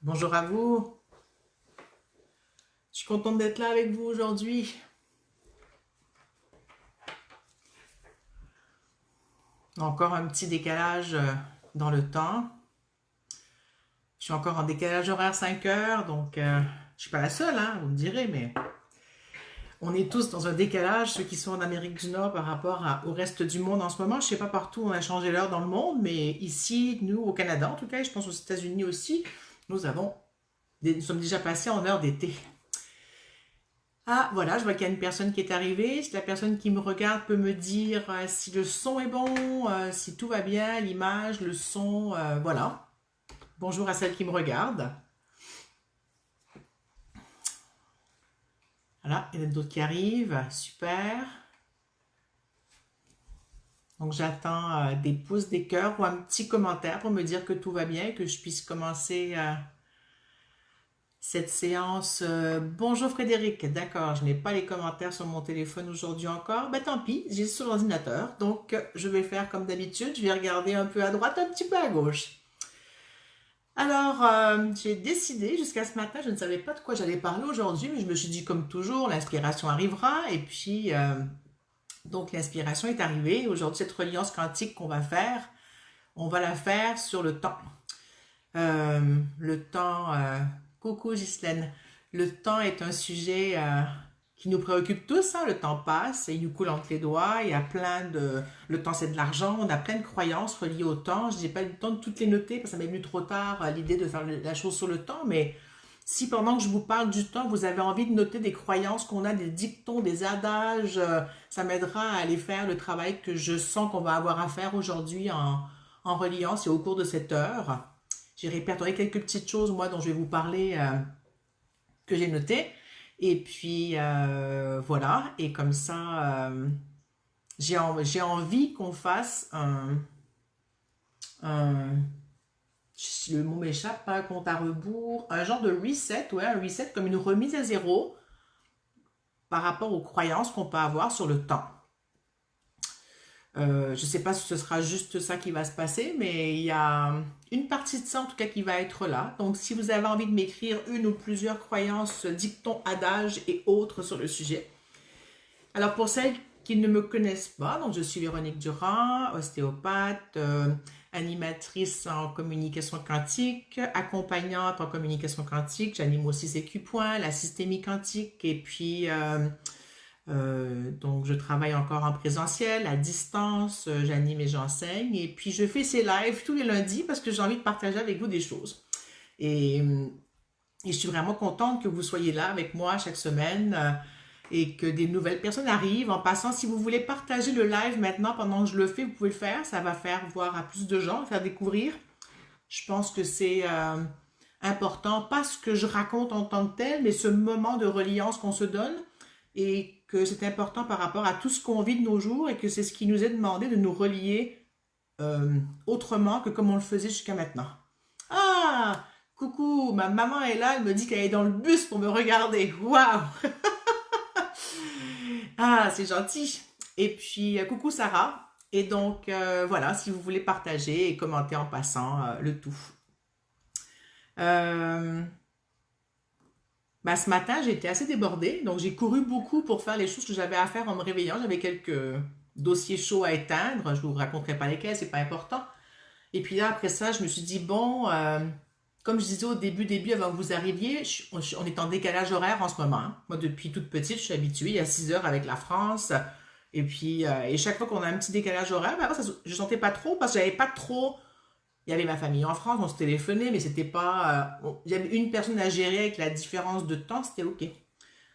Bonjour à vous. Je suis contente d'être là avec vous aujourd'hui. Encore un petit décalage dans le temps. Je suis encore en décalage horaire 5 heures, donc je suis pas la seule, hein, vous me direz, mais on est tous dans un décalage, ceux qui sont en Amérique du Nord par rapport au reste du monde en ce moment. Je sais pas partout, on a changé l'heure dans le monde, mais ici, nous, au Canada, en tout cas, et je pense aux États-Unis aussi, nous sommes déjà passés en heure d'été. Ah, voilà, je vois qu'il y a une personne qui est arrivée. Si la personne qui me regarde peut me dire si le son est bon, si tout va bien, l'image, le son, voilà. Bonjour à celle qui me regarde. Voilà, il y en a d'autres qui arrivent. Super. Donc j'attends des pouces, des cœurs ou un petit commentaire pour me dire que tout va bien et que je puisse commencer cette séance. Bonjour Frédéric, d'accord, je n'ai pas les commentaires sur mon téléphone aujourd'hui encore. Ben tant pis, j'ai sur l'ordinateur. Donc je vais faire comme d'habitude, je vais regarder un peu à droite, un petit peu à gauche. Alors, j'ai décidé jusqu'à ce matin, je ne savais pas de quoi j'allais parler aujourd'hui, mais je me suis dit comme toujours, l'inspiration arrivera. Et puis, donc l'inspiration est arrivée. Aujourd'hui, cette reliance quantique qu'on va faire, on va la faire sur le temps. Le temps, coucou Ghislaine, le temps est un sujet qui nous préoccupe tous, hein. Le temps passe et il nous coule entre les doigts. Il y a plein de... Le temps, c'est de l'argent. On a plein de croyances reliées au temps. Je n'ai pas eu le temps de toutes les noter parce que ça m'est venu trop tard l'idée de faire la chose sur le temps. Mais si pendant que je vous parle du temps, vous avez envie de noter des croyances qu'on a, des dictons, des adages, ça m'aidera à aller faire le travail que je sens qu'on va avoir à faire aujourd'hui en reliance et au cours de cette heure. J'ai répertorié quelques petites choses, moi, dont je vais vous parler, que j'ai notées. Et puis, voilà. Et comme ça, j'ai envie qu'on fasse un- le mot m'échappe, pas un compte à rebours, un genre de reset, ouais, un reset comme une remise à zéro par rapport aux croyances qu'on peut avoir sur le temps. Je ne sais pas si ce sera juste ça qui va se passer, mais il y a une partie de ça en tout cas qui va être là. Donc si vous avez envie de m'écrire une ou plusieurs croyances, dictons, adages et autres sur le sujet. Alors pour celles qui ne me connaissent pas, donc je suis Véronique Durand, ostéopathe, animatrice en communication quantique, accompagnante en communication quantique. J'anime aussi CQ Point, la systémie quantique et puis donc je travaille encore en présentiel, à distance, j'anime et j'enseigne. Et puis je fais ces lives tous les lundis parce que j'ai envie de partager avec vous des choses. Et, et je suis vraiment contente que vous soyez là avec moi chaque semaine et que des nouvelles personnes arrivent. En passant, si vous voulez partager le live maintenant pendant que je le fais, vous pouvez le faire. Ça va faire voir à plus de gens, faire découvrir. Je pense que c'est important, pas ce que je raconte en tant que tel, mais ce moment de reliance qu'on se donne et que c'est important par rapport à tout ce qu'on vit de nos jours et que c'est ce qui nous est demandé de nous relier autrement que comme on le faisait jusqu'à maintenant. Ah, coucou, ma maman est là, elle me dit qu'elle est dans le bus pour me regarder. Waouh! Ah, c'est gentil. Et puis, coucou Sarah. Et donc, voilà, si vous voulez partager et commenter en passant le tout. Euh, Bah, ce matin, j'ai été assez débordée, donc j'ai couru beaucoup pour faire les choses que j'avais à faire en me réveillant. J'avais quelques dossiers chauds à éteindre, je ne vous raconterai pas lesquels, c'est pas important. Et puis là, après ça, je me suis dit, bon, comme je disais au début, avant que vous arriviez, on est en décalage horaire en ce moment, hein. Moi, depuis toute petite, je suis habituée, il y a 6 heures avec la France. Et puis, et chaque fois qu'on a un petit décalage horaire, bah, je sentais pas trop parce que j'avais pas trop. Il y avait ma famille en France, on se téléphonait, mais c'était pas. Il y avait une personne à gérer avec la différence de temps, c'était OK.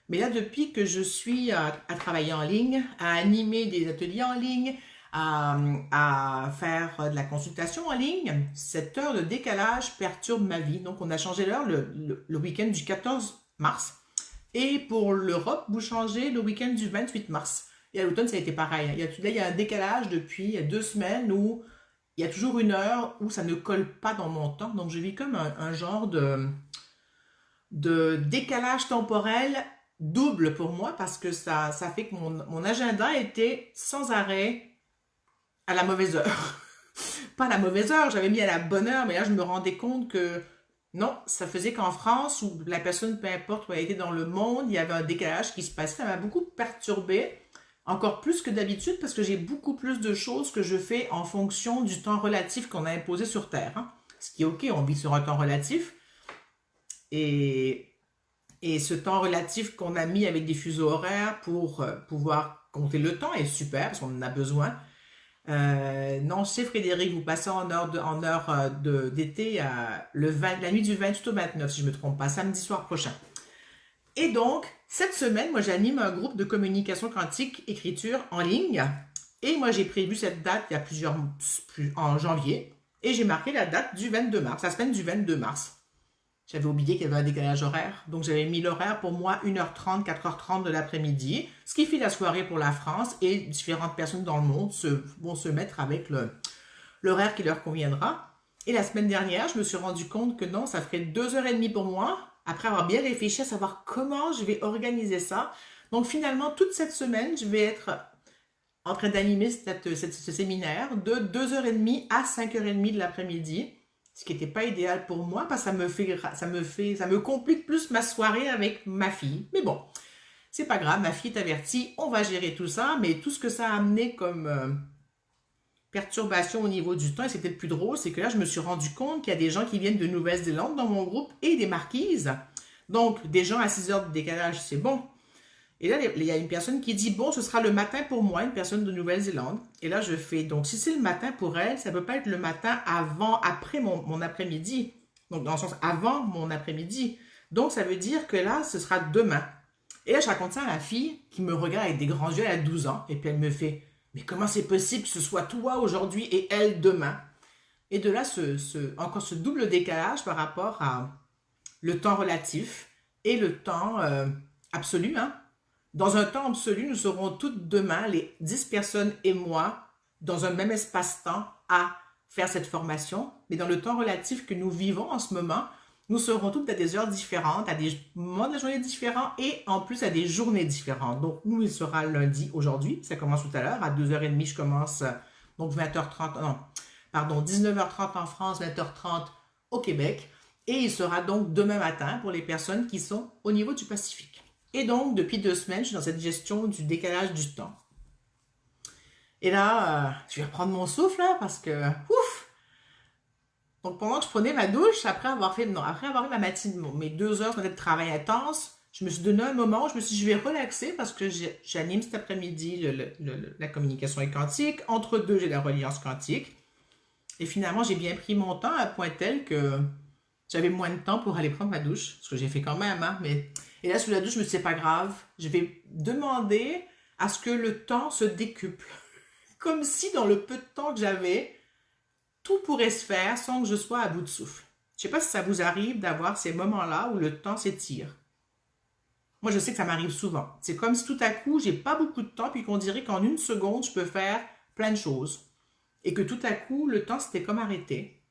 Mais là, depuis que je suis à travailler en ligne, à animer des ateliers en ligne, à faire de la consultation en ligne, cette heure de décalage perturbe ma vie. Donc, on a changé l'heure le week-end du 14 mars. Et pour l'Europe, vous changez le week-end du 28 mars. Et à l'automne, ça a été pareil. Là, il y a un décalage depuis 2 semaines où il y a toujours une heure où ça ne colle pas dans mon temps. Donc, je vis comme un genre de décalage temporel double pour moi parce que ça fait que mon agenda était sans arrêt à la mauvaise heure. Pas à la mauvaise heure, j'avais mis à la bonne heure, mais là, je me rendais compte que Non, ça faisait qu'en France, où la personne, peu importe où elle était dans le monde, il y avait un décalage qui se passait. Ça m'a beaucoup perturbé, encore plus que d'habitude, parce que j'ai beaucoup plus de choses que je fais en fonction du temps relatif qu'on a imposé sur Terre, hein. Ce qui est OK, on vit sur un temps relatif. Et, et ce temps relatif qu'on a mis avec des fuseaux horaires pour pouvoir compter le temps est super, parce qu'on en a besoin. Non, c'est Frédéric, vous passez d'été la nuit du 28 au 29, si je ne me trompe pas, samedi soir prochain. Et donc, cette semaine, moi, j'anime un groupe de communication quantique écriture en ligne. Et moi, j'ai prévu cette date il y a en janvier. Et j'ai marqué la date du 22 mars, la semaine du 22 mars. J'avais oublié qu'il y avait un décalage horaire. Donc, j'avais mis l'horaire pour moi 1h30, 4h30 de l'après-midi. Ce qui fait la soirée pour la France. Et différentes personnes dans le monde vont se mettre avec l'horaire qui leur conviendra. Et la semaine dernière, je me suis rendu compte que non, ça ferait 2h30 pour moi. Après avoir bien réfléchi à savoir comment je vais organiser ça. Donc, finalement, toute cette semaine, je vais être en train d'animer ce séminaire de 2h30 à 5h30 de l'après-midi. Ce qui n'était pas idéal pour moi parce que ça me complique plus ma soirée avec ma fille. Mais bon, c'est pas grave, ma fille est avertie, on va gérer tout ça, mais tout ce que ça a amené comme perturbation au niveau du temps, et c'était le plus drôle, c'est que là, je me suis rendu compte qu'il y a des gens qui viennent de Nouvelle-Zélande dans mon groupe et des marquises. Donc, des gens à 6 heures de décalage, c'est bon. Et là, il y a une personne qui dit, bon, ce sera le matin pour moi, une personne de Nouvelle-Zélande. Et là, je fais, donc, si c'est le matin pour elle, ça ne peut pas être le matin après mon après-midi. Donc, dans le sens, avant mon après-midi. Donc, ça veut dire que là, ce sera demain. Et là, je raconte ça à ma fille, qui me regarde avec des grands yeux, elle a 12 ans. Et puis, elle me fait, mais comment c'est possible que ce soit toi aujourd'hui et elle demain? Et de là, encore ce double décalage par rapport à le temps relatif et le temps absolu, hein. Dans un temps absolu, nous serons toutes demain, les 10 personnes et moi, dans un même espace-temps à faire cette formation. Mais dans le temps relatif que nous vivons en ce moment, nous serons toutes à des heures différentes, à des moments de la journée différents et en plus à des journées différentes. Donc, nous, il sera lundi aujourd'hui. Ça commence tout à l'heure. À 2h30, je commence, donc 20h30, non, pardon, 19h30 en France, 20h30 au Québec. Et il sera donc demain matin pour les personnes qui sont au niveau du Pacifique. Et donc, depuis 2 semaines, je suis dans cette gestion du décalage du temps. Et là, je vais reprendre mon souffle, là, parce que, ouf! Donc, pendant que je prenais ma douche, après avoir fait ma matinée, mes 2 heures de travail intense, je me suis donné un moment où je me suis dit, je vais relaxer parce que j'anime cet après-midi la communication quantique. Entre deux, j'ai la reliance quantique. Et finalement, j'ai bien pris mon temps à point tel que j'avais moins de temps pour aller prendre ma douche. Ce que j'ai fait quand même, hein, mais... Et là, sous la douche, je me dis, c'est pas grave. Je vais demander à ce que le temps se décuple. Comme si dans le peu de temps que j'avais, tout pourrait se faire sans que je sois à bout de souffle. Je sais pas si ça vous arrive d'avoir ces moments-là où le temps s'étire. Moi, je sais que ça m'arrive souvent. C'est comme si tout à coup, j'ai pas beaucoup de temps, puis qu'on dirait qu'en 1 seconde, je peux faire plein de choses. Et que tout à coup, le temps s'était comme arrêté.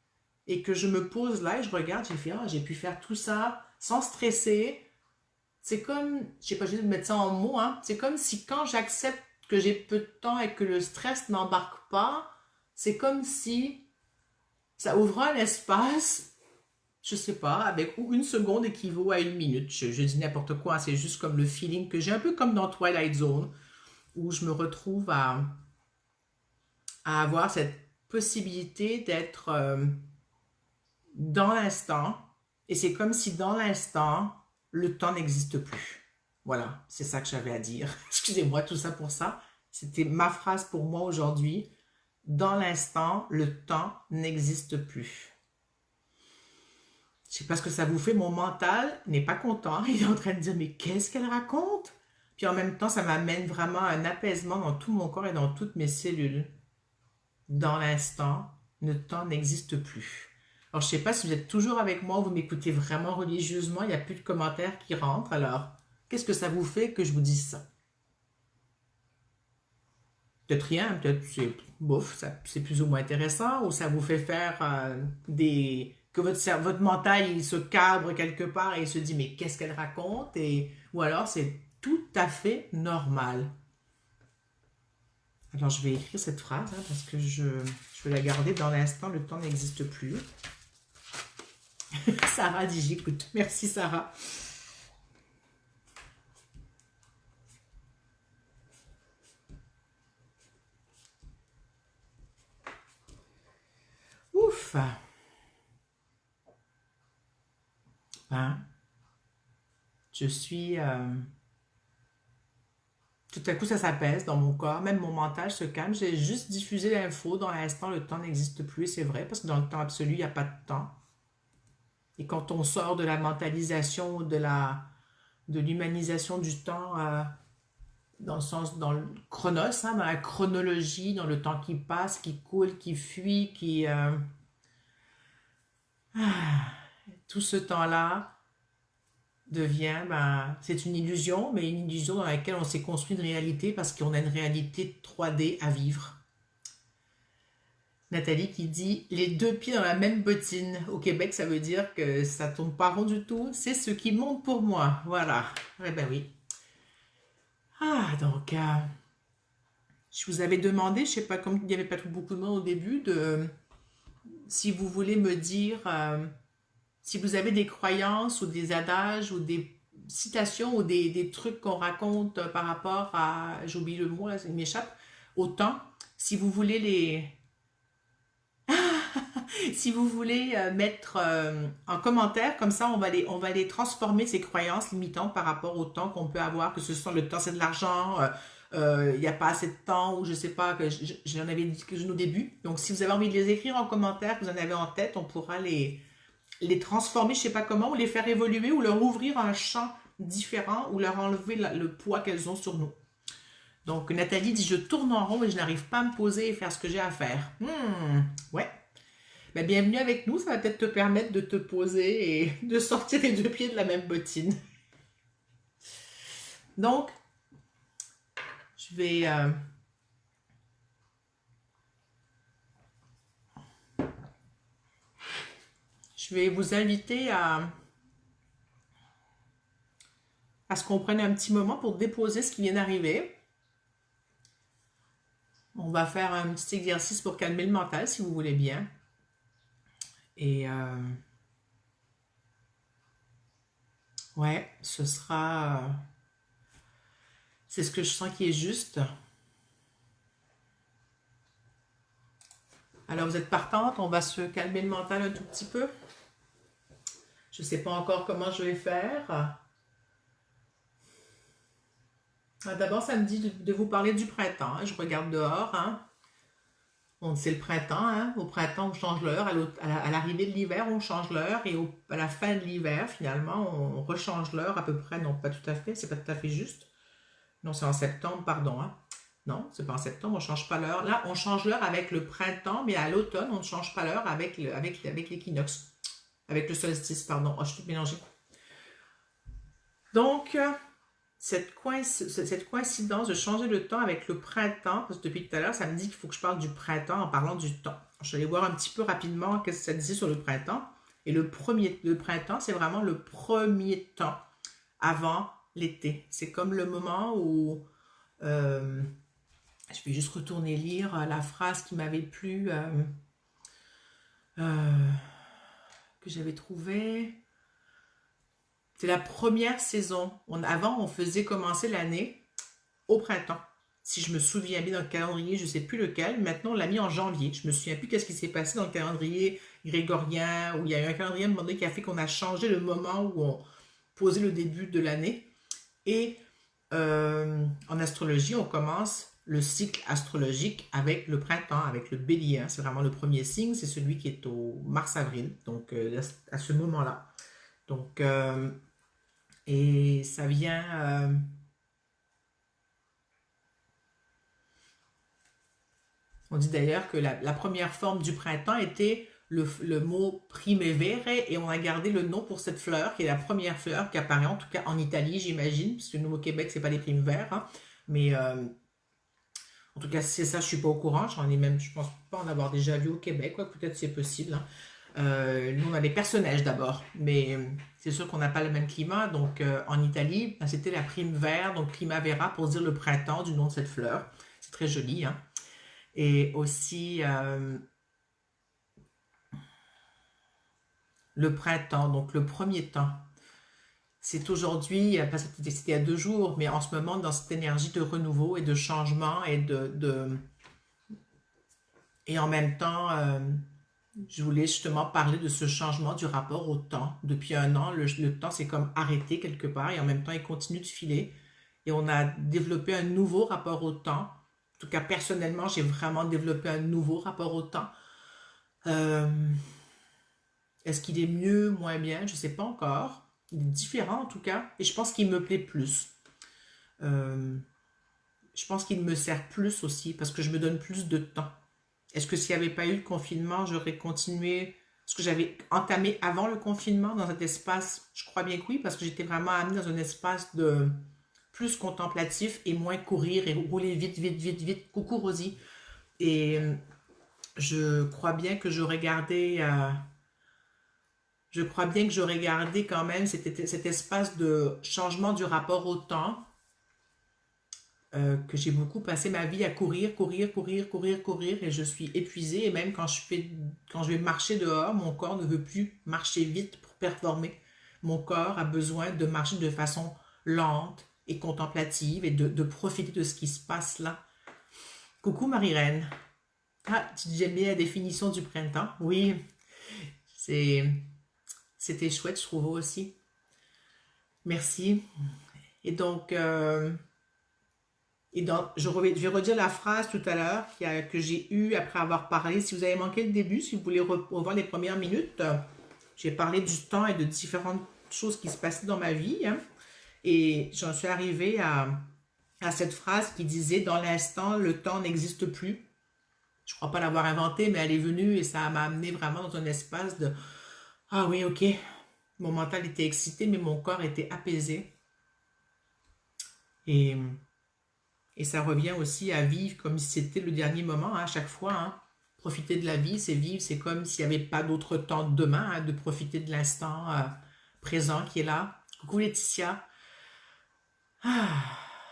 Et que je me pose là et je regarde, j'ai fait, ah, j'ai pu faire tout ça sans stresser. C'est comme, je sais pas, je vais mettre ça en mots, hein. C'est comme si quand j'accepte que j'ai peu de temps et que le stress n'embarque pas, c'est comme si ça ouvre un espace, je sais pas, avec où 1 seconde équivaut à 1 minute. Je dis n'importe quoi, hein, c'est juste comme le feeling que j'ai, un peu comme dans Twilight Zone, où je me retrouve à avoir cette possibilité d'être dans l'instant, et c'est comme si dans l'instant, le temps n'existe plus. Voilà, c'est ça que j'avais à dire. Excusez-moi, tout ça pour ça. C'était ma phrase pour moi aujourd'hui. Dans l'instant, le temps n'existe plus. Je sais pas ce que ça vous fait, mon mental n'est pas content. Il est en train de dire, mais qu'est-ce qu'elle raconte? Puis en même temps, ça m'amène vraiment à un apaisement dans tout mon corps et dans toutes mes cellules. Dans l'instant, le temps n'existe plus. Alors, je ne sais pas si vous êtes toujours avec moi ou vous m'écoutez vraiment religieusement, il n'y a plus de commentaires qui rentrent. Alors, qu'est-ce que ça vous fait que je vous dise ça? Peut-être rien, peut-être c'est bouf, c'est plus ou moins intéressant, ou ça vous fait faire que votre mental il se cabre quelque part et il se dit mais qu'est-ce qu'elle raconte? Ou alors c'est tout à fait normal. Alors je vais écrire cette phrase parce que je vais la garder dans l'instant, le temps n'existe plus. Sarah dit j'écoute. Merci Sarah. Ouf. Hein? Je suis... tout à coup, ça s'apaise dans mon corps, même mon mental se calme. J'ai juste diffusé l'info. Dans l'instant, le temps n'existe plus, c'est vrai, parce que dans le temps absolu, il n'y a pas de temps. Et quand on sort de la mentalisation, de l'humanisation du temps, dans le sens, dans le chronos, hein, dans la chronologie, dans le temps qui passe, qui coule, qui fuit, tout ce temps-là devient, ben, c'est une illusion, mais une illusion dans laquelle on s'est construit une réalité parce qu'on a une réalité 3D à vivre. Nathalie qui dit les deux pieds dans la même bottine. Au Québec, ça veut dire que ça tourne pas rond du tout. C'est ce qui monte pour moi. Voilà. Eh ben oui. Donc, je vous avais demandé, je sais pas, comme il n'y avait pas beaucoup de monde au début, si vous voulez me dire si vous avez des croyances ou des adages ou des citations ou des trucs qu'on raconte par rapport à, j'oublie le mot, là, il m'échappe, au temps, si vous voulez si vous voulez mettre en commentaire, comme ça on va les transformer, ces croyances limitantes par rapport au temps qu'on peut avoir, que ce soit le temps c'est de l'argent, il n'y a pas assez de temps, ou je sais pas, que j'en avais dit que au début. Donc si vous avez envie de les écrire en commentaire, que vous en avez en tête, on pourra les transformer, je sais pas comment, ou les faire évoluer, ou leur ouvrir un champ différent, ou leur enlever le poids qu'elles ont sur nous. Donc Nathalie dit, je tourne en rond et je n'arrive pas à me poser et faire ce que j'ai à faire. Ouais. Ben, bienvenue avec nous, ça va peut-être te permettre de te poser et de sortir les deux pieds de la même bottine. Donc, je vais... je vais vous inviter à ce qu'on prenne un petit moment pour déposer ce qui vient d'arriver. On va faire un petit exercice pour calmer le mental, si vous voulez bien. Et ouais, ce sera... c'est ce que je sens qui est juste. Alors vous êtes partante, on va se calmer le mental un tout petit peu. Je ne sais pas encore comment je vais faire. D'abord, ça me dit de vous parler du printemps. Je regarde dehors. C'est le printemps. Au printemps, on change l'heure. À l'arrivée de l'hiver, on change l'heure. Et à la fin de l'hiver, finalement, on rechange l'heure à peu près. Non, pas tout à fait. C'est pas tout à fait juste. Non, c'est en septembre, pardon. Non, c'est pas en septembre, on ne change pas l'heure. Là, on change l'heure avec le printemps, mais à l'automne, on ne change pas l'heure avec l'équinoxe. Avec le solstice, pardon. Oh, je suis tout mélangée. Donc, cette coïncidence de changer le temps avec le printemps, parce que depuis tout à l'heure, ça me dit qu'il faut que je parle du printemps en parlant du temps. Je vais aller voir un petit peu rapidement ce que ça disait sur le printemps. Et le printemps, c'est vraiment le premier temps avant l'été. C'est comme le moment où... je vais juste retourner lire la phrase qui m'avait plu, que j'avais trouvée. C'est la première saison. Avant, on faisait commencer l'année au printemps. Si je me souviens bien dans le calendrier, je ne sais plus lequel. Maintenant, on l'a mis en janvier. Je me souviens plus qu'est-ce qui s'est passé dans le calendrier grégorien, où il y a eu un calendrier demandé qui a fait qu'on a changé le moment où on posait le début de l'année. Et en astrologie, on commence le cycle astrologique avec le printemps, avec le bélier. C'est vraiment le premier signe, c'est celui qui est au mars-avril, donc à ce moment-là. Donc, et ça vient... on dit d'ailleurs que la première forme du printemps était le mot primevere et on a gardé le nom pour cette fleur qui est la première fleur qui apparaît en tout cas en Italie, j'imagine, parce que nous au Québec, c'est pas les primevères, mais en tout cas, si c'est ça, je suis pas au courant. J'en ai même, je pense pas en avoir déjà vu au Québec, quoi. Peut-être c'est possible. Nous, on a les personnages d'abord, mais c'est sûr qu'on n'a pas le même climat. Donc, en Italie, ben, c'était la primevera, donc primavera pour dire le printemps du nom de cette fleur. C'est très joli, hein. Et aussi, le printemps, donc le premier temps. C'est aujourd'hui, parce que c'était il y a 2 jours, mais en ce moment, dans cette énergie de renouveau et de changement et en même temps, je voulais justement parler de ce changement du rapport au temps. Depuis un an, le temps s'est comme arrêté quelque part et en même temps, il continue de filer. Et on a développé un nouveau rapport au temps. En tout cas, personnellement, j'ai vraiment développé un nouveau rapport au temps. Euh, Est-ce qu'il est mieux, moins bien? Je ne sais pas encore. Il est différent en tout cas. Et je pense qu'il me plaît plus. Euh, je pense qu'il me sert plus aussi parce que je me donne plus de temps. Est-ce que s'il n'y avait pas eu le confinement, j'aurais continué ce que j'avais entamé avant le confinement dans cet espace? Je crois bien que oui, parce que j'étais vraiment amenée dans un espace de plus contemplatif et moins courir et rouler vite, vite, vite, vite. Coucou Rosie. Et je crois bien que j'aurais gardé, je crois bien que j'aurais gardé quand même cet espace de changement du rapport au temps, que j'ai beaucoup passé ma vie à courir, courir, courir, courir, courir, et je suis épuisée. Et même quand je vais marcher dehors, mon corps ne veut plus marcher vite pour performer. Mon corps a besoin de marcher de façon lente et contemplative et de profiter de ce qui se passe là. Coucou Marie-Reine. Ah, tu dis j'aime bien la définition du printemps. Oui, c'est, c'était chouette, je trouve aussi. Merci. Et donc, je vais redire la phrase tout à l'heure que j'ai eue après avoir parlé. Si vous avez manqué le début, si vous voulez revoir les premières minutes, j'ai parlé du temps et de différentes choses qui se passaient dans ma vie, hein. Et j'en suis arrivée à cette phrase qui disait: dans l'instant, le temps n'existe plus. Je crois pas l'avoir inventée, mais elle est venue et ça m'a amené vraiment dans un espace de: ah oui, ok. Mon mental était excité, mais mon corps était apaisé. Et Et ça revient aussi à vivre comme si c'était le dernier moment, hein, à chaque fois, hein. Profiter de la vie, c'est vivre, c'est comme s'il n'y avait pas d'autre temps demain, hein, de profiter de l'instant présent qui est là. Coucou Laetitia. Ah.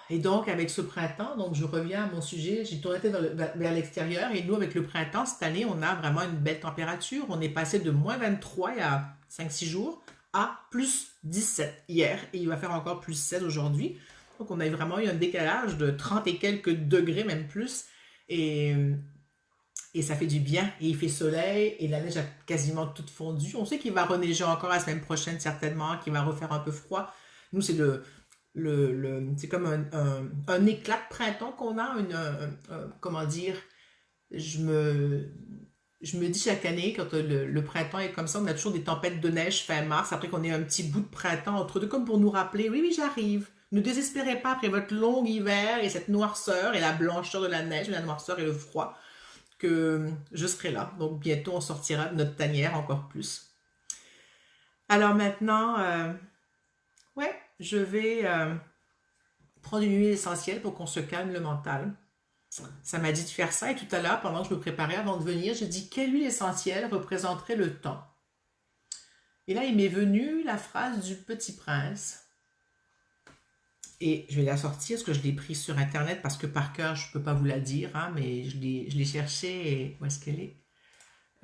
Et donc, avec ce printemps, donc je reviens à mon sujet, j'ai tourné vers l'extérieur et nous, avec le printemps, cette année, on a vraiment une belle température. On est passé de -23 il y a 5 6 jours à +17 hier et il va faire encore +16 aujourd'hui. Donc, on a vraiment eu un décalage de 30 et quelques degrés, même plus. Et, et ça fait du bien. Et il fait soleil et la neige a quasiment toute fondu. On sait qu'il va reneiger encore la semaine prochaine, certainement, qu'il va refaire un peu froid. Nous, c'est c'est comme un éclat de printemps qu'on a, comment dire, je me, je me dis chaque année, quand le printemps est comme ça, on a toujours des tempêtes de neige fin mars, après qu'on ait un petit bout de printemps entre deux, comme pour nous rappeler: oui, oui, j'arrive. Ne désespérez pas après votre long hiver et cette noirceur et la blancheur de la neige, la noirceur et le froid, que je serai là. Donc bientôt, on sortira de notre tanière encore plus. Alors maintenant, ouais, je vais prendre une huile essentielle pour qu'on se calme le mental. Ça m'a dit de faire ça et tout à l'heure, pendant que je me préparais avant de venir, j'ai dit: quelle huile essentielle représenterait le temps? Et là, il m'est venu la phrase du Petit Prince. Et je vais la sortir parce que je l'ai prise sur Internet, parce que par cœur, je ne peux pas vous la dire, hein, mais je l'ai cherchée. Et où est-ce qu'elle est?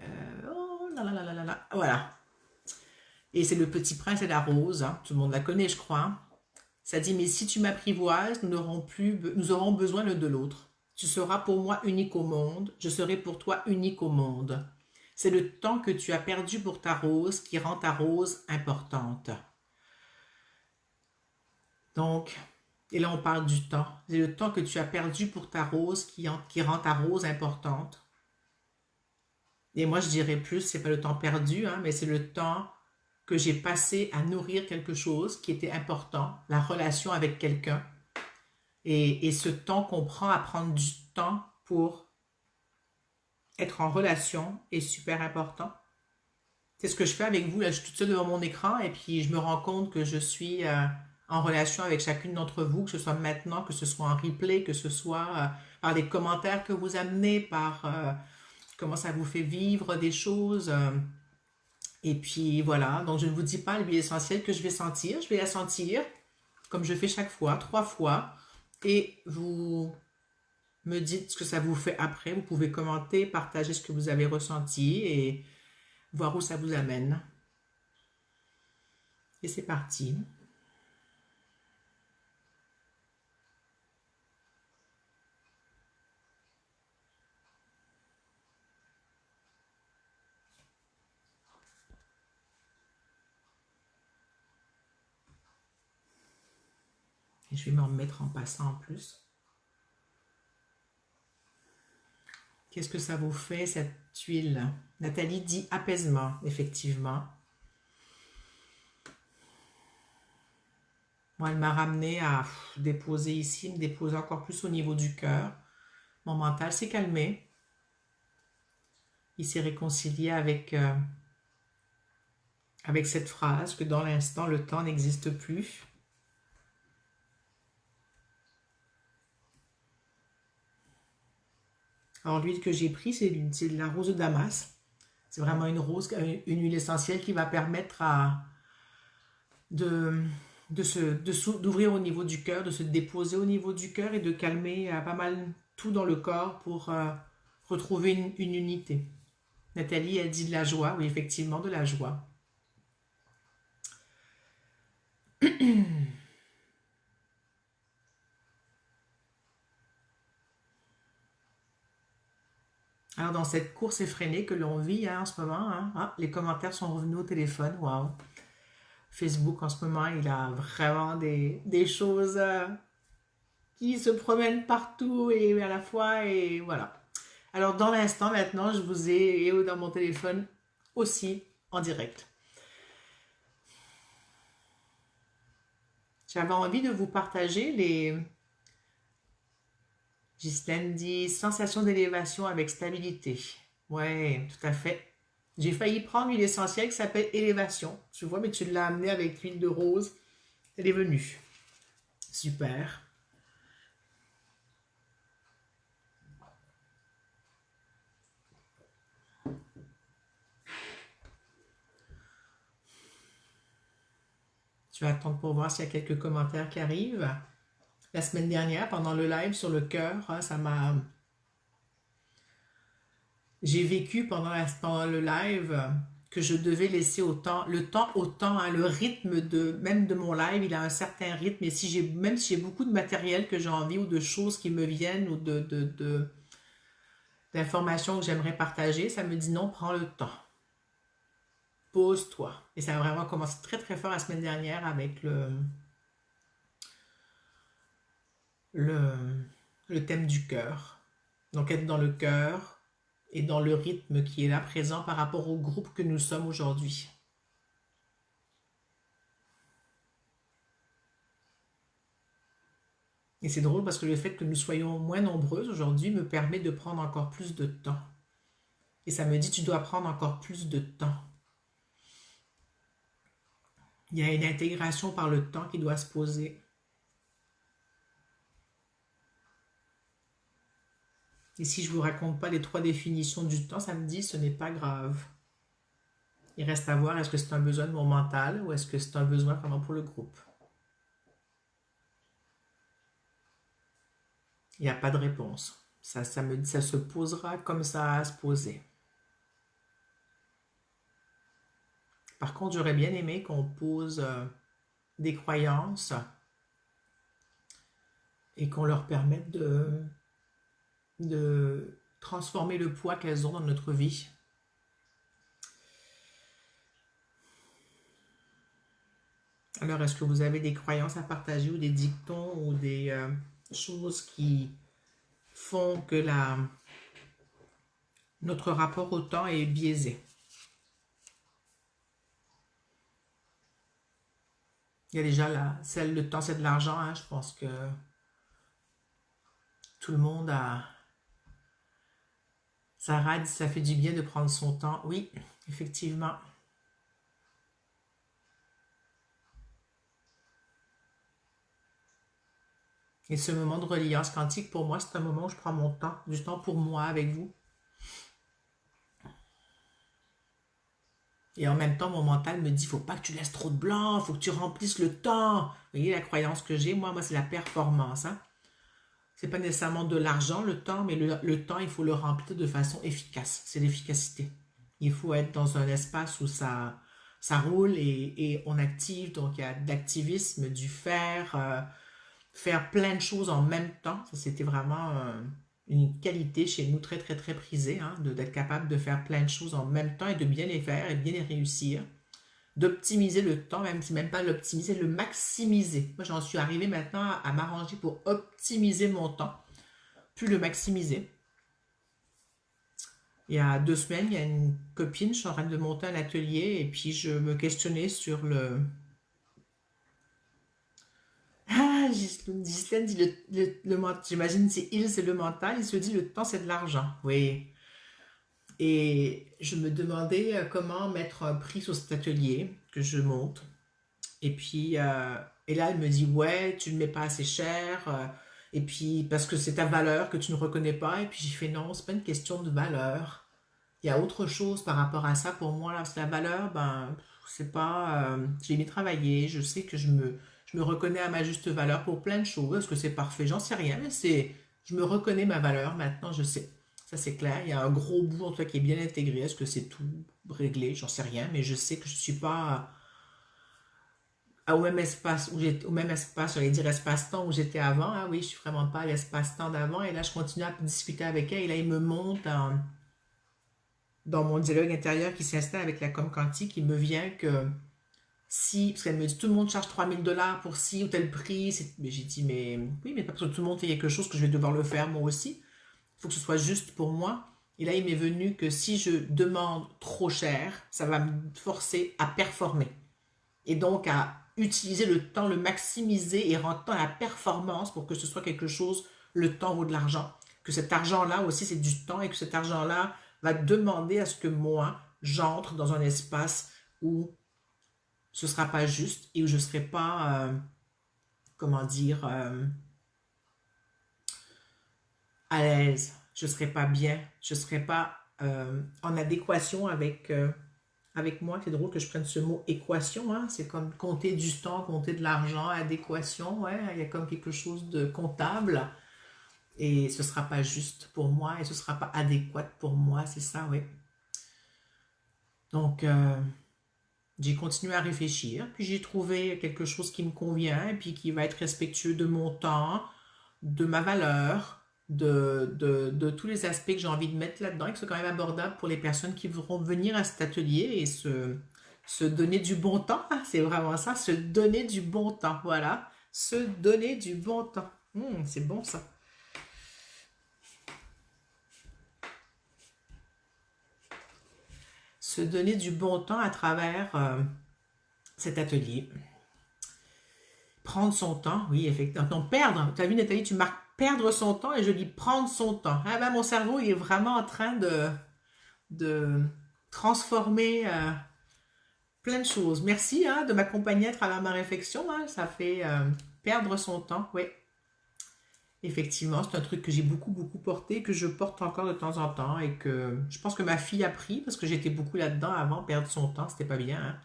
Oh là là là là là là. Voilà. Et c'est le Petit Prince et la rose, hein. Tout le monde la connaît, je crois, hein. Ça dit: mais si tu m'apprivoises, nous aurons besoin l'un de l'autre. Tu seras pour moi unique au monde, je serai pour toi unique au monde. C'est le temps que tu as perdu pour ta rose qui rend ta rose importante. Donc, et là on parle du temps. C'est le temps que tu as perdu pour ta rose qui rend ta rose importante. Et moi je dirais plus, c'est pas le temps perdu, hein, mais c'est le temps que j'ai passé à nourrir quelque chose qui était important, la relation avec quelqu'un. Et ce temps qu'on prend à prendre du temps pour être en relation est super important. C'est ce que je fais avec vous. Là, je suis toute seule devant mon écran et puis je me rends compte que je suis en relation avec chacune d'entre vous, que ce soit maintenant, que ce soit en replay, que ce soit par les commentaires que vous amenez, par comment ça vous fait vivre des choses. Et puis voilà, donc je ne vous dis pas l'huile essentielle que je vais sentir. Je vais la sentir comme je fais chaque fois, 3 fois. Et vous me dites ce que ça vous fait après. Vous pouvez commenter, partager ce que vous avez ressenti et voir où ça vous amène. Et c'est parti. Et je vais m'en remettre en passant en plus. Qu'est-ce que ça vous fait, cette huile? Nathalie dit apaisement, effectivement. Moi, elle m'a ramené à déposer ici, me déposer encore plus au niveau du cœur. Mon mental s'est calmé. Il s'est réconcilié avec cette phrase que dans l'instant, le temps n'existe plus. Alors, l'huile que j'ai prise, c'est de la rose de Damas. C'est vraiment une rose, une huile essentielle qui va permettre d'ouvrir au niveau du cœur, de se déposer au niveau du cœur et de calmer pas mal tout dans le corps pour retrouver une unité. Nathalie, elle dit de la joie. Oui, effectivement, de la joie. Alors, dans cette course effrénée que l'on vit en ce moment, les commentaires sont revenus au téléphone. Wow. Facebook, en ce moment, il a vraiment des choses qui se promènent partout et à la fois. Et voilà. Alors, dans l'instant, maintenant, je vous ai dans mon téléphone aussi en direct. J'avais envie de vous partager les... Ghislaine dit sensation d'élévation avec stabilité. Ouais, tout à fait. J'ai failli prendre l'huile essentielle qui s'appelle élévation. Tu vois, mais tu l'as amenée avec l'huile de rose. Elle est venue. Super. Je vais attendre pour voir s'il y a quelques commentaires qui arrivent. La semaine dernière, pendant le live sur le cœur, ça m'a... J'ai vécu pendant le live que je devais laisser le temps au temps, le rythme même de mon live, il a un certain rythme. Et même si j'ai beaucoup de matériel que j'ai envie ou de choses qui me viennent ou d'informations que j'aimerais partager, ça me dit non, prends le temps. Pose-toi. Et ça a vraiment commencé très très fort la semaine dernière avec le thème du cœur. Donc être dans le cœur et dans le rythme qui est là présent par rapport au groupe que nous sommes aujourd'hui. Et c'est drôle parce que le fait que nous soyons moins nombreux aujourd'hui me permet de prendre encore plus de temps. Et ça me dit, tu dois prendre encore plus de temps. Il y a une intégration par le temps qui doit se poser. Et si je ne vous raconte pas les 3 définitions du temps, ça me dit, ce n'est pas grave. Il reste à voir, est-ce que c'est un besoin de mon mental ou est-ce que c'est un besoin vraiment pour le groupe? Il n'y a pas de réponse. Ça me dit, ça se posera comme ça a à se poser. Par contre, j'aurais bien aimé qu'on pose des croyances et qu'on leur permette de transformer le poids qu'elles ont dans notre vie. Alors, est-ce que vous avez des croyances à partager ou des dictons ou des choses qui font que notre rapport au temps est biaisé? Il y a déjà le temps, c'est de l'argent. Hein, je pense que tout le monde a... Sarah dit ça fait du bien de prendre son temps. Oui, effectivement. Et ce moment de reliance quantique, pour moi, c'est un moment où je prends mon temps, du temps pour moi avec vous. Et en même temps, mon mental me dit, faut pas que tu laisses trop de blanc, faut que tu remplisses le temps. Vous voyez la croyance que j'ai, moi c'est la performance. Hein? C'est pas nécessairement de l'argent, le temps, mais le temps, il faut le remplir de façon efficace. C'est l'efficacité. Il faut être dans un espace où ça ça roule et on active. Donc, il y a de l'activisme, du faire, faire plein de choses en même temps. Ça, c'était vraiment une qualité chez nous très, très, très prisée, hein, d'être capable de faire plein de choses en même temps et de bien les faire et bien les réussir. D'optimiser le temps, même si même pas l'optimiser, le maximiser. Moi, j'en suis arrivée maintenant à m'arranger pour optimiser mon temps, plus le maximiser. Il y a 2 semaines, il y a une copine, je suis en train de monter un atelier et puis je me questionnais sur le... Ah, Ghislaine dit j'imagine c'est il, c'est le mental, il se dit le temps c'est de l'argent. Oui. Et je me demandais comment mettre un prix sur cet atelier que je monte. Et puis, et là, elle me dit, ouais, tu ne le mets pas assez cher. Et puis, parce que c'est ta valeur que tu ne reconnais pas. Et puis, j'ai fait, non, c'est pas une question de valeur. Il y a autre chose par rapport à ça pour moi. Là, parce que la valeur, ben, c'est pas... j'ai mis travailler. Je sais que je me reconnais à ma juste valeur pour plein de choses. Est-ce que c'est parfait? J'en sais rien. Mais c'est... Je me reconnais ma valeur. Maintenant, je sais. Ça, c'est clair. Il y a un gros bout en toi qui est bien intégré. Est-ce que c'est tout réglé? J'en sais rien. Mais je sais que je suis pas au même espace où j'étais, au même espace, j'allais dire espace-temps où j'étais avant. Ah oui, je suis vraiment pas à l'espace-temps d'avant. Et là, je continue à discuter avec elle. Et là, il me montre dans mon dialogue intérieur qui s'installe avec la com quantique, il me vient que si, parce qu'elle me dit tout le monde charge 3000 $ pour ci ou tel prix. Mais j'ai dit, mais oui, mais pas parce que tout le monde fait quelque chose que je vais devoir le faire moi aussi. Il faut que ce soit juste pour moi. Et là, il m'est venu que si je demande trop cher, ça va me forcer à performer. Et donc à utiliser le temps, le maximiser et rendre la performance pour que ce soit quelque chose, le temps vaut de l'argent. Que cet argent-là aussi, c'est du temps et que cet argent-là va demander à ce que moi, j'entre dans un espace où ce ne sera pas juste et où je ne serai pas, comment dire, à l'aise. Je ne serai pas bien. Je ne serai pas en adéquation avec moi. C'est drôle que je prenne ce mot équation. Hein? C'est comme compter du temps, compter de l'argent, adéquation. Ouais? Il y a comme quelque chose de comptable. Et ce ne sera pas juste pour moi et ce ne sera pas adéquat pour moi. C'est ça, oui. Donc, j'ai continué à réfléchir. Puis j'ai trouvé quelque chose qui me convient et puis qui va être respectueux de mon temps, de ma valeur, de tous les aspects que j'ai envie de mettre là-dedans et qui sont quand même abordables pour les personnes qui voudront venir à cet atelier et se donner du bon temps. Ah, c'est vraiment ça, se donner du bon temps. Voilà, se donner du bon temps. C'est bon ça. Se donner du bon temps à travers cet atelier. Prendre son temps, oui, effectivement. Non, perdre. Tu as vu, Nathalie, tu marques perdre son temps et je dis prendre son temps. Ah ben, mon cerveau, il est vraiment en train de transformer plein de choses. Merci hein, de m'accompagner à travers ma réflexion. Hein. Ça fait perdre son temps, oui. Effectivement, c'est un truc que j'ai beaucoup, beaucoup porté, que je porte encore de temps en temps et que je pense que ma fille a pris parce que j'étais beaucoup là-dedans avant, perdre son temps, c'était pas bien. Hein.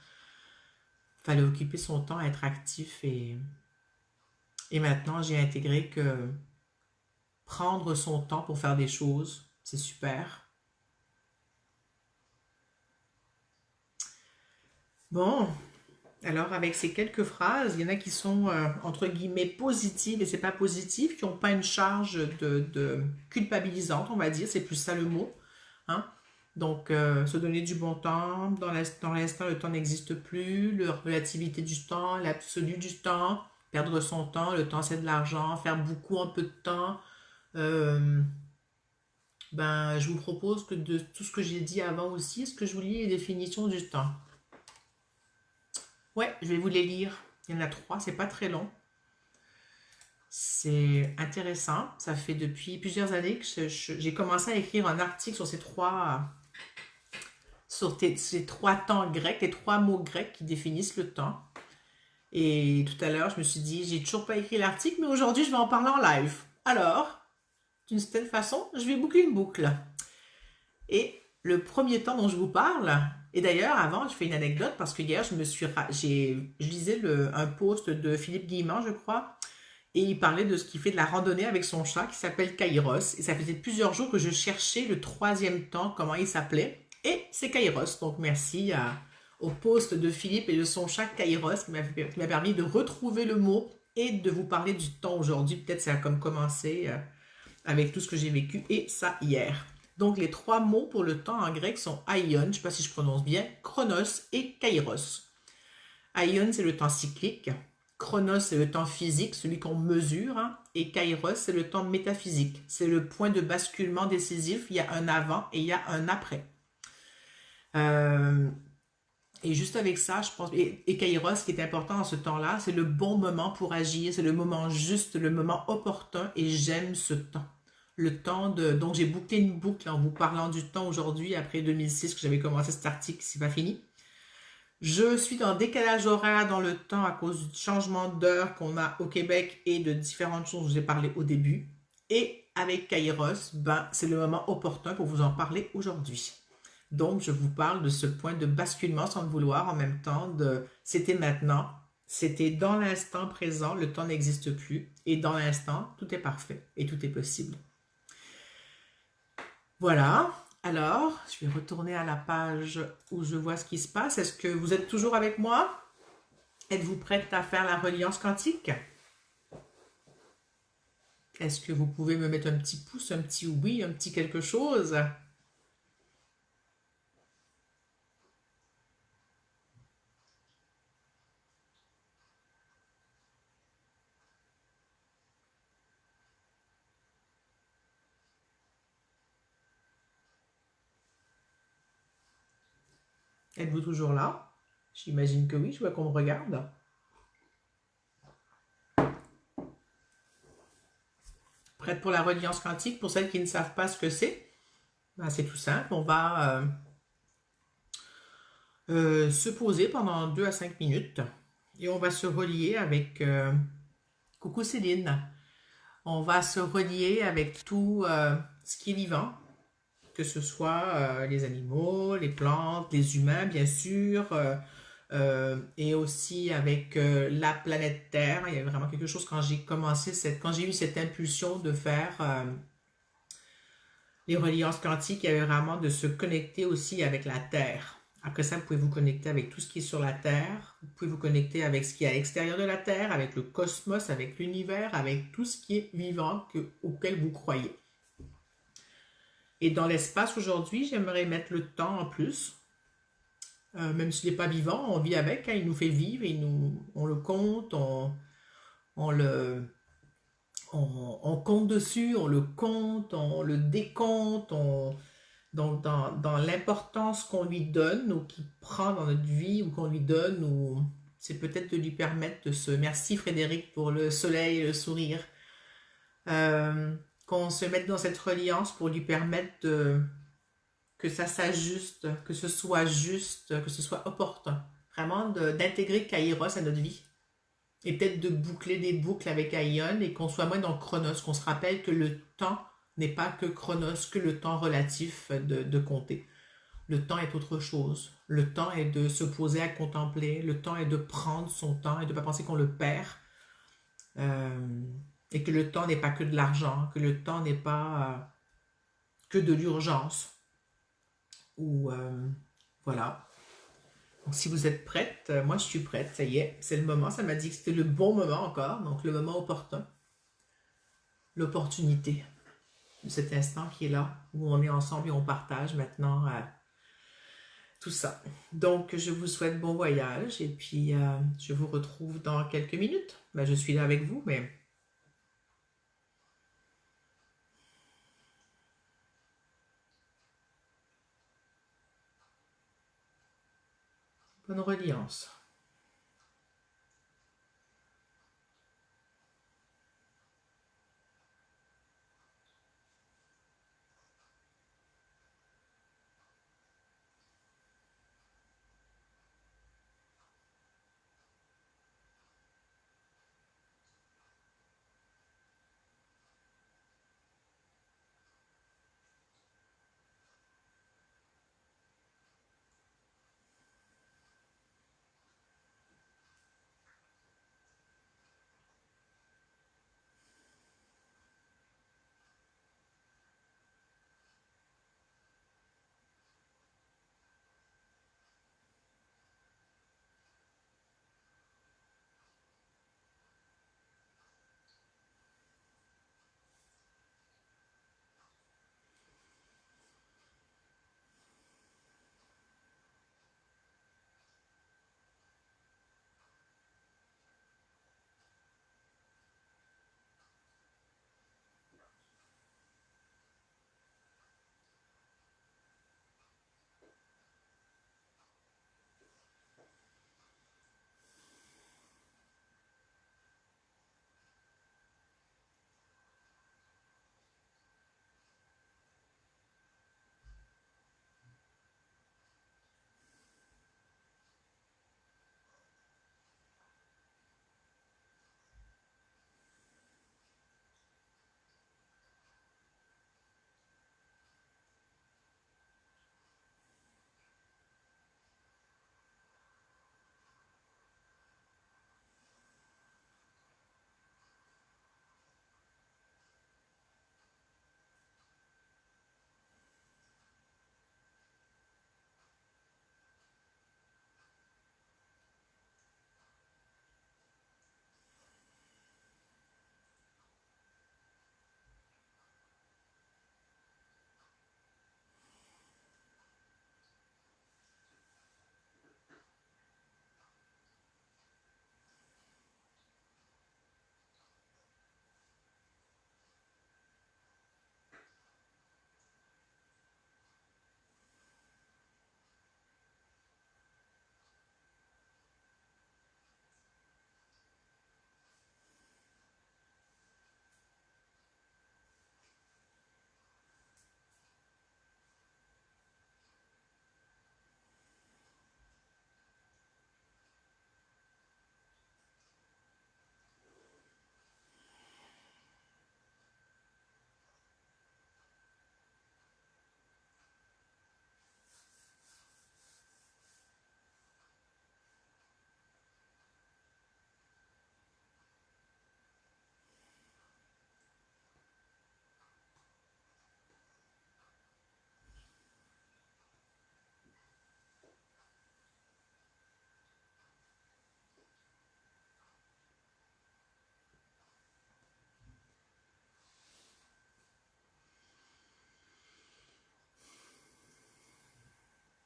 Fallait occuper son temps, être actif et maintenant j'ai intégré que prendre son temps pour faire des choses, c'est super. Bon, alors avec ces quelques phrases, il y en a qui sont entre guillemets positives et c'est pas positif, qui n'ont pas une charge de culpabilisante, on va dire, c'est plus ça le mot. Hein? Donc, se donner du bon temps, dans l'instant, le temps n'existe plus, la relativité du temps, l'absolu du temps, perdre son temps, le temps c'est de l'argent, faire beaucoup en peu de temps. Ben, je vous propose que de tout ce que j'ai dit avant aussi, est-ce que je vous lis les définitions du temps? Ouais, je vais vous les lire. Il y en a 3, c'est pas très long. C'est intéressant. Ça fait depuis plusieurs années que j'ai commencé à écrire un article sur ces ces trois temps grecs, les 3 mots grecs qui définissent le temps. Et tout à l'heure, je me suis dit, j'ai toujours pas écrit l'article, mais aujourd'hui, je vais en parler en live. Alors, d'une certaine façon, je vais boucler une boucle. Et le premier temps dont je vous parle, et d'ailleurs, avant, je fais une anecdote parce que hier, je lisais un post de Philippe Guillemant, je crois, et il parlait de ce qu'il fait de la randonnée avec son chat qui s'appelle Kairos. Et ça faisait plusieurs jours que je cherchais le 3e temps, comment il s'appelait. Et c'est Kairos. Donc merci au post de Philippe et de son chat Kairos qui m'a permis de retrouver le mot et de vous parler du temps aujourd'hui. Peut-être ça a comme commencé avec tout ce que j'ai vécu et ça hier. Donc les 3 mots pour le temps en grec sont aion, je ne sais pas si je prononce bien, chronos et kairos. Aion, c'est le temps cyclique. Chronos, c'est le temps physique, celui qu'on mesure. Hein, et kairos, c'est le temps métaphysique. C'est le point de basculement décisif. Il y a un avant et il y a un après. Et juste avec ça, je pense... Et kairos, ce qui est important en ce temps-là, c'est le bon moment pour agir. C'est le moment juste, le moment opportun. Et j'aime ce temps. Le temps de... Donc, j'ai bouclé une boucle en vous parlant du temps aujourd'hui, après 2006, que j'avais commencé cet article, c'est pas fini. Je suis en décalage horaire dans le temps à cause du changement d'heure qu'on a au Québec et de différentes choses dont j'ai parlé au début. Et avec Kairos, ben, c'est le moment opportun pour vous en parler aujourd'hui. Donc, je vous parle de ce point de basculement sans le vouloir en même temps de c'était maintenant, c'était dans l'instant présent, le temps n'existe plus et dans l'instant, tout est parfait et tout est possible. Voilà. Alors, je vais retourner à la page où je vois ce qui se passe. Est-ce que vous êtes toujours avec moi? Êtes-vous prête à faire la reliance quantique? Est-ce que vous pouvez me mettre un petit pouce, un petit oui, un petit quelque chose? Êtes-vous toujours là? J'imagine que oui, je vois qu'on me regarde. Prête pour la reliance quantique? Pour celles qui ne savent pas ce que c'est, ben, c'est tout simple. On va se poser pendant 2 à 5 minutes et on va se relier avec... coucou Céline. On va se relier avec tout ce qui est vivant, que ce soit les animaux, les plantes, les humains bien sûr, et aussi avec la planète Terre. Il y a vraiment quelque chose quand quand j'ai eu cette impulsion de faire les reliances quantiques, il y avait vraiment de se connecter aussi avec la Terre. Après ça, vous pouvez vous connecter avec tout ce qui est sur la Terre. Vous pouvez vous connecter avec ce qui est à l'extérieur de la Terre, avec le cosmos, avec l'univers, avec tout ce qui est vivant auquel vous croyez. Et dans l'espace aujourd'hui, j'aimerais mettre le temps en plus. Même s'il n'est pas vivant, on vit avec, hein, il nous fait vivre, on le compte, on le, on compte dessus, on le compte, on le décompte, donc dans l'importance qu'on lui donne ou qu'il prend dans notre vie ou qu'on lui donne, ou c'est peut-être de lui permettre de se... Merci Frédéric pour le soleil et le sourire. Qu'on se mette dans cette reliance pour lui permettre que ça s'ajuste, que ce soit juste, que ce soit opportun. Vraiment d'intégrer Kairos à notre vie. Et peut-être de boucler des boucles avec Aion et qu'on soit moins dans Chronos, qu'on se rappelle que le temps n'est pas que Chronos, que le temps relatif de compter. Le temps est autre chose. Le temps est de se poser à contempler. Le temps est de prendre son temps et de ne pas penser qu'on le perd. Et que le temps n'est pas que de l'argent, que le temps n'est pas que de l'urgence. Ou voilà. Donc, si vous êtes prête, moi je suis prête, ça y est, c'est le moment. Ça m'a dit que c'était le bon moment encore, donc le moment opportun. L'opportunité de cet instant qui est là, où on est ensemble et on partage maintenant tout ça. Donc, je vous souhaite bon voyage et puis je vous retrouve dans quelques minutes. Ben, je suis là avec vous, mais... Bonne reliance.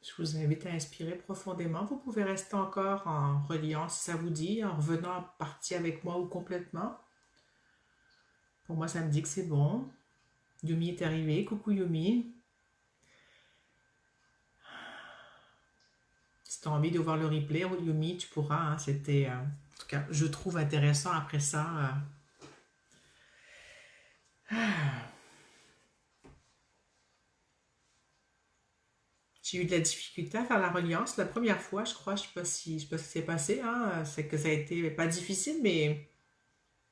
Je vous invite à inspirer profondément. Vous pouvez rester encore en reliant si ça vous dit, en revenant en partie avec moi ou complètement. Pour moi, ça me dit que c'est bon. Yumi est arrivé. Coucou Yumi. Si tu as envie de voir le replay, Yumi, tu pourras. Hein. C'était, en tout cas, je trouve intéressant après ça. J'ai eu de la difficulté à faire la reliance la première fois, je crois. Je sais pas ce qui s'est passé. Hein. C'est que ça a été pas difficile, mais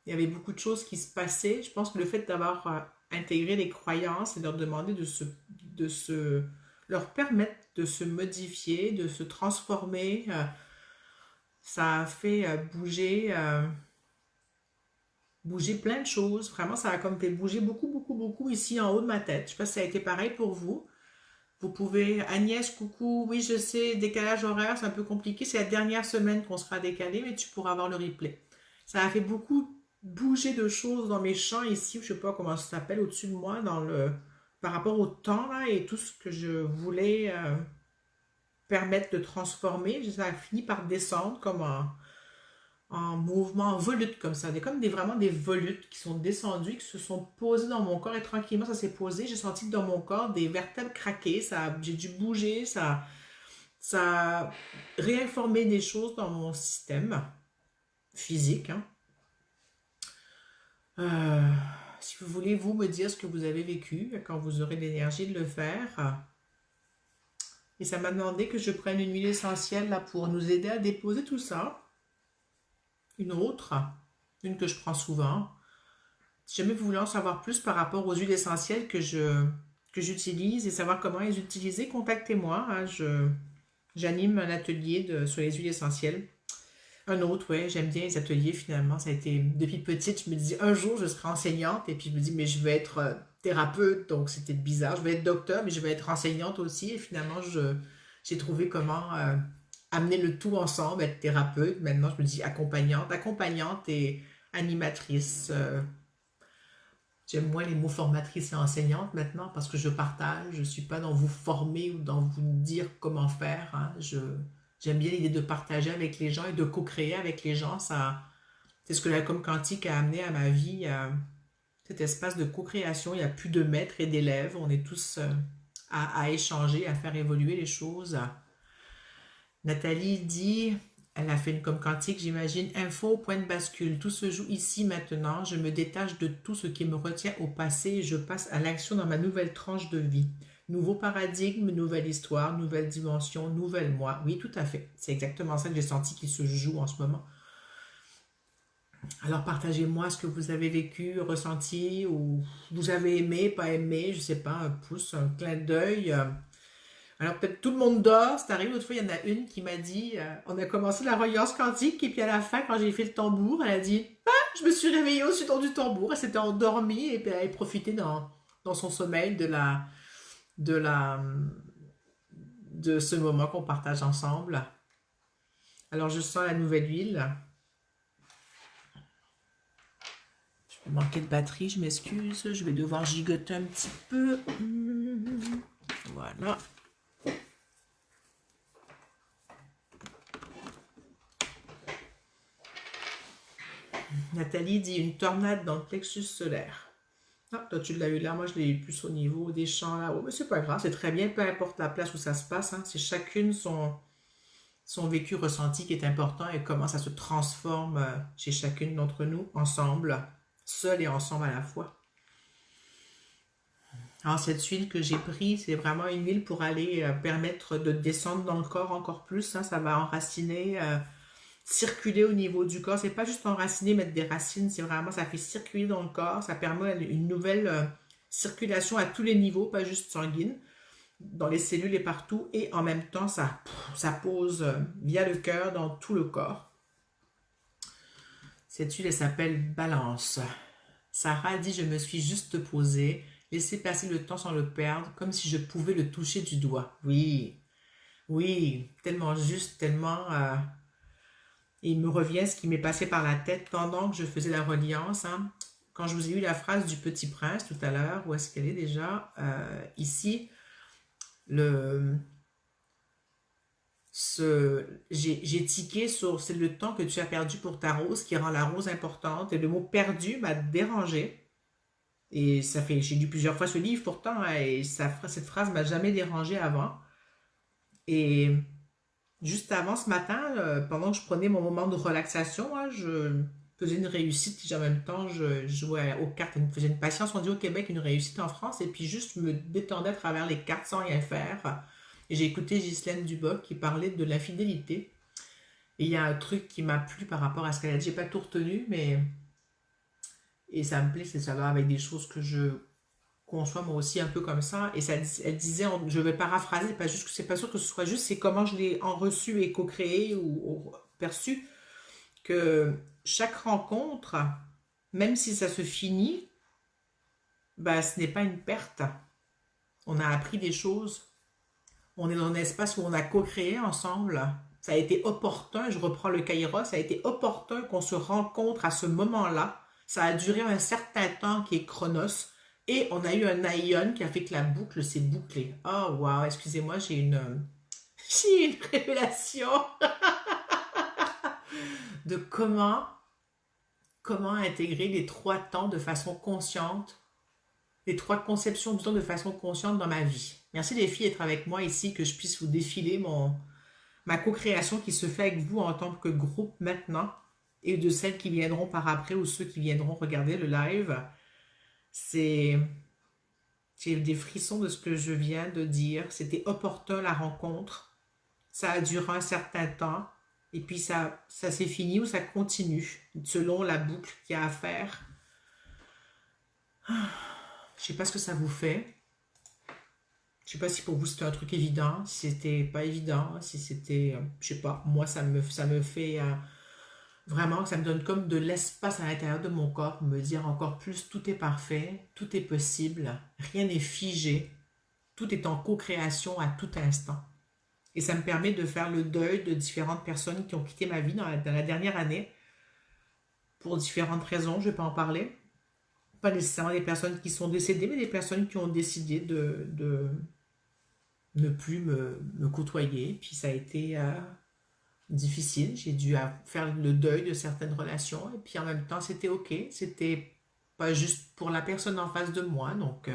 il y avait beaucoup de choses qui se passaient. Je pense que le fait d'avoir intégré les croyances et leur demander leur permettre de se modifier, de se transformer, ça a fait bouger plein de choses. Vraiment, ça a comme fait bouger beaucoup, beaucoup, beaucoup ici en haut de ma tête. Je sais pas si ça a été pareil pour vous. Vous pouvez, Agnès, coucou, oui, je sais, décalage horaire, c'est un peu compliqué. C'est la dernière semaine qu'on sera décalé, mais tu pourras avoir le replay. Ça a fait beaucoup bouger de choses dans mes champs ici, je sais pas comment ça s'appelle, au-dessus de moi, par rapport au temps là, et tout ce que je voulais permettre de transformer. Ça a fini par descendre comme en mouvement, en volute comme ça. Vraiment des volutes qui sont descendues, qui se sont posées dans mon corps et tranquillement ça s'est posé. J'ai senti que dans mon corps des vertèbres craquer, j'ai dû bouger, ça a réinformé des choses dans mon système physique. Hein. Si vous voulez, vous me dire ce que vous avez vécu quand vous aurez l'énergie de le faire. Et ça m'a demandé que je prenne une huile essentielle là pour nous aider à déposer tout ça. Une autre, une que je prends souvent. Si jamais vous voulez en savoir plus par rapport aux huiles essentielles que j'utilise et savoir comment les utiliser, contactez-moi. Hein, j'anime un atelier sur les huiles essentielles. Un autre, ouais, j'aime bien les ateliers finalement. Ça a été depuis petite, je me dis un jour je serai enseignante et puis je me dis mais je vais être thérapeute, donc c'était bizarre. Je vais être docteur, mais je vais être enseignante aussi. Et finalement, j'ai trouvé comment amener le tout ensemble, être thérapeute. Maintenant, je me dis accompagnante et animatrice. J'aime moins les mots formatrice et enseignante maintenant parce que je partage. Je ne suis pas dans vous former ou dans vous dire comment faire. Hein. J'aime bien l'idée de partager avec les gens et de co-créer avec les gens. C'est ce que la com quantique a amené à ma vie, cet espace de co-création. Il n'y a plus de maîtres et d'élèves. On est tous à échanger, à faire évoluer les choses. Nathalie dit, elle a fait une com quantique, j'imagine, info, point de bascule. Tout se joue ici maintenant. Je me détache de tout ce qui me retient au passé et je passe à l'action dans ma nouvelle tranche de vie. Nouveau paradigme, nouvelle histoire, nouvelle dimension, nouvelle moi. Oui, tout à fait. C'est exactement ça que j'ai senti qui se joue en ce moment. Alors partagez-moi ce que vous avez vécu, ressenti, ou vous avez aimé, pas aimé, je sais pas, un pouce, un clin d'œil. Alors peut-être tout le monde dort, c'est arrivé. L'autre fois, il y en a une qui m'a dit, on a commencé la reliance quantique, et puis à la fin, quand j'ai fait le tambour, elle a dit, ah, je me suis réveillée au-dessus du tambour. Elle s'était endormie, et puis elle avait profité dans son sommeil de la, de ce moment qu'on partage ensemble. Alors je sens la nouvelle huile. Je vais manquer de batterie, je m'excuse. Je vais devoir gigoter un petit peu. Voilà. Nathalie dit une tornade dans le plexus solaire. Ah, toi tu l'as eu là, moi je l'ai eu plus au niveau des champs là-haut. Mais c'est pas grave, c'est très bien, peu importe la place où ça se passe. Hein, c'est chacune son vécu ressenti qui est important et comment ça se transforme chez chacune d'entre nous, ensemble, seul et ensemble à la fois. Alors cette huile que j'ai prise, c'est vraiment une huile pour aller permettre de descendre dans le corps encore plus. Hein, ça va enraciner, circuler au niveau du corps. C'est pas juste enraciner, mettre des racines, c'est vraiment, ça fait circuler dans le corps. Ça permet une nouvelle circulation à tous les niveaux, pas juste sanguine, dans les cellules et partout. Et en même temps, ça pose via le cœur dans tout le corps. Cette huile, elle s'appelle Balance. Sarah dit, je me suis juste posée, laissé passer le temps sans le perdre, comme si je pouvais le toucher du doigt. Oui, oui, tellement juste, tellement... il me revient ce qui m'est passé par la tête pendant que je faisais la reliance. Hein. Quand je vous ai eu la phrase du Petit Prince tout à l'heure, où est-ce qu'elle est déjà? Ici, J'ai tiqué sur c'est le temps que tu as perdu pour ta rose qui rend la rose importante. Et le mot perdu m'a dérangé. Et ça fait, j'ai lu plusieurs fois ce livre pourtant, hein, et cette phrase m'a jamais dérangé avant. Et juste avant ce matin, pendant que je prenais mon moment de relaxation, hein, je faisais une réussite, puis en même temps, je jouais aux cartes, je faisais une patience, on dit au Québec, une réussite en France, et puis juste me détendais à travers les cartes sans rien faire. Et j'ai écouté Ghislaine Duboc qui parlait de l'infidélité. Et il y a un truc qui m'a plu par rapport à ce qu'elle a dit, j'ai pas tout retenu, mais... Et ça me plaît, c'est ça va avec des choses que je conçois moi aussi un peu comme ça. Et ça, elle disait, je vais paraphraser, pas juste, c'est pas sûr que ce soit juste, c'est comment je l'ai en reçu et co-créé ou perçu, que chaque rencontre, même si ça se finit, bah, ce n'est pas une perte. On a appris des choses. On est dans un espace où on a co-créé ensemble. Ça a été opportun, je reprends le Kairos, ça a été opportun qu'on se rencontre à ce moment-là. Ça a duré un certain temps qui est chronos. Et on a eu un aïon qui a fait que la boucle s'est bouclée. Oh, wow, excusez-moi, j'ai une révélation de comment intégrer les trois temps de façon consciente, les trois conceptions du temps de façon consciente dans ma vie. Merci les filles d'être avec moi ici, que je puisse vous défiler ma co-création qui se fait avec vous en tant que groupe maintenant et de celles qui viendront par après ou ceux qui viendront regarder le live. J'ai des frissons de ce que je viens de dire. C'était opportun la rencontre. Ça a duré un certain temps. Et puis ça s'est fini ou ça continue selon la boucle qu'il y a à faire. Je sais pas ce que ça vous fait. Je sais pas si pour vous c'était un truc évident, si c'était pas évident, si c'était, je sais pas. Moi ça me fait vraiment, ça me donne comme de l'espace à l'intérieur de mon corps, me dire encore plus, tout est parfait, tout est possible, rien n'est figé, tout est en co-création à tout instant. Et ça me permet de faire le deuil de différentes personnes qui ont quitté ma vie dans la dernière année, pour différentes raisons, je ne vais pas en parler. Pas nécessairement des personnes qui sont décédées, mais des personnes qui ont décidé de ne plus me côtoyer. Puis ça a été difficile. J'ai dû faire le deuil de certaines relations. Et puis en même temps, c'était OK. C'était pas juste pour la personne en face de moi. Donc,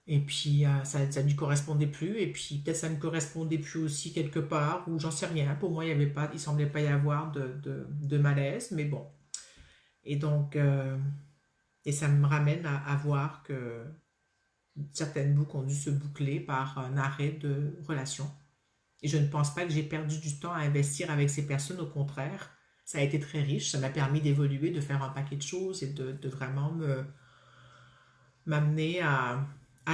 et puis ça ne lui correspondait plus. Et puis peut-être ça ne correspondait plus aussi quelque part. Ou j'en sais rien. Pour moi, il semblait pas y avoir de malaise. Mais bon. Et donc, et ça me ramène à voir que certaines boucles ont dû se boucler par un arrêt de relation. Et je ne pense pas que j'ai perdu du temps à investir avec ces personnes, au contraire. Ça a été très riche, ça m'a permis d'évoluer, de faire un paquet de choses et de vraiment m'amener à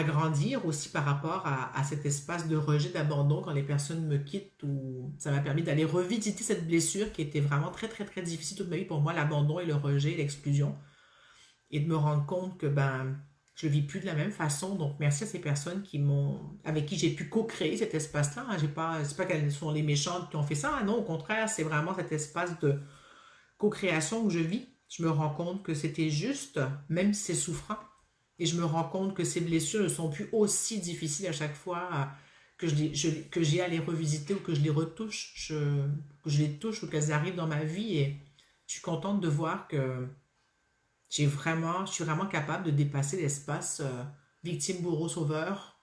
grandir aussi par rapport à cet espace de rejet, d'abandon quand les personnes me quittent. Ou ça m'a permis d'aller revisiter cette blessure qui était vraiment très très très difficile toute ma vie pour moi, l'abandon et le rejet, l'exclusion. Et de me rendre compte que je ne vis plus de la même façon. Donc, merci à ces personnes avec qui j'ai pu co-créer cet espace-là. C'est pas qu'elles sont les méchantes qui ont fait ça. Non, au contraire, c'est vraiment cet espace de co-création où je vis. Je me rends compte que c'était juste, même si c'est souffrant. Et je me rends compte que ces blessures ne sont plus aussi difficiles à chaque fois que j'ai à les revisiter ou que je les retouche, que je les touche ou qu'elles arrivent dans ma vie. Et je suis contente de voir que je suis vraiment capable de dépasser l'espace victime, bourreau, sauveur.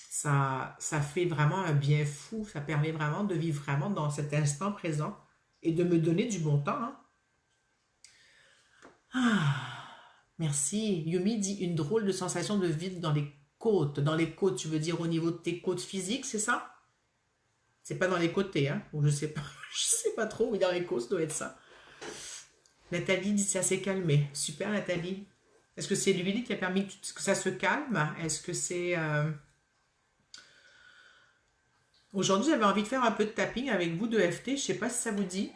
Ça fait vraiment un bien fou. Ça permet vraiment de vivre vraiment dans cet instant présent et de me donner du bon temps. Hein. Merci. Yumi dit une drôle de sensation de vide dans les côtes. Dans les côtes, tu veux dire au niveau de tes côtes physiques, c'est ça? C'est pas dans les côtés, hein? Ou je sais pas, je sais pas trop, mais dans les côtes, ça doit être ça. Nathalie dit ça s'est calmé. Super Nathalie. Est-ce que c'est l'huile qui a permis que ça se calme? Est-ce que c'est... Aujourd'hui, j'avais envie de faire un peu de tapping avec vous de FT. Je sais pas si ça vous dit.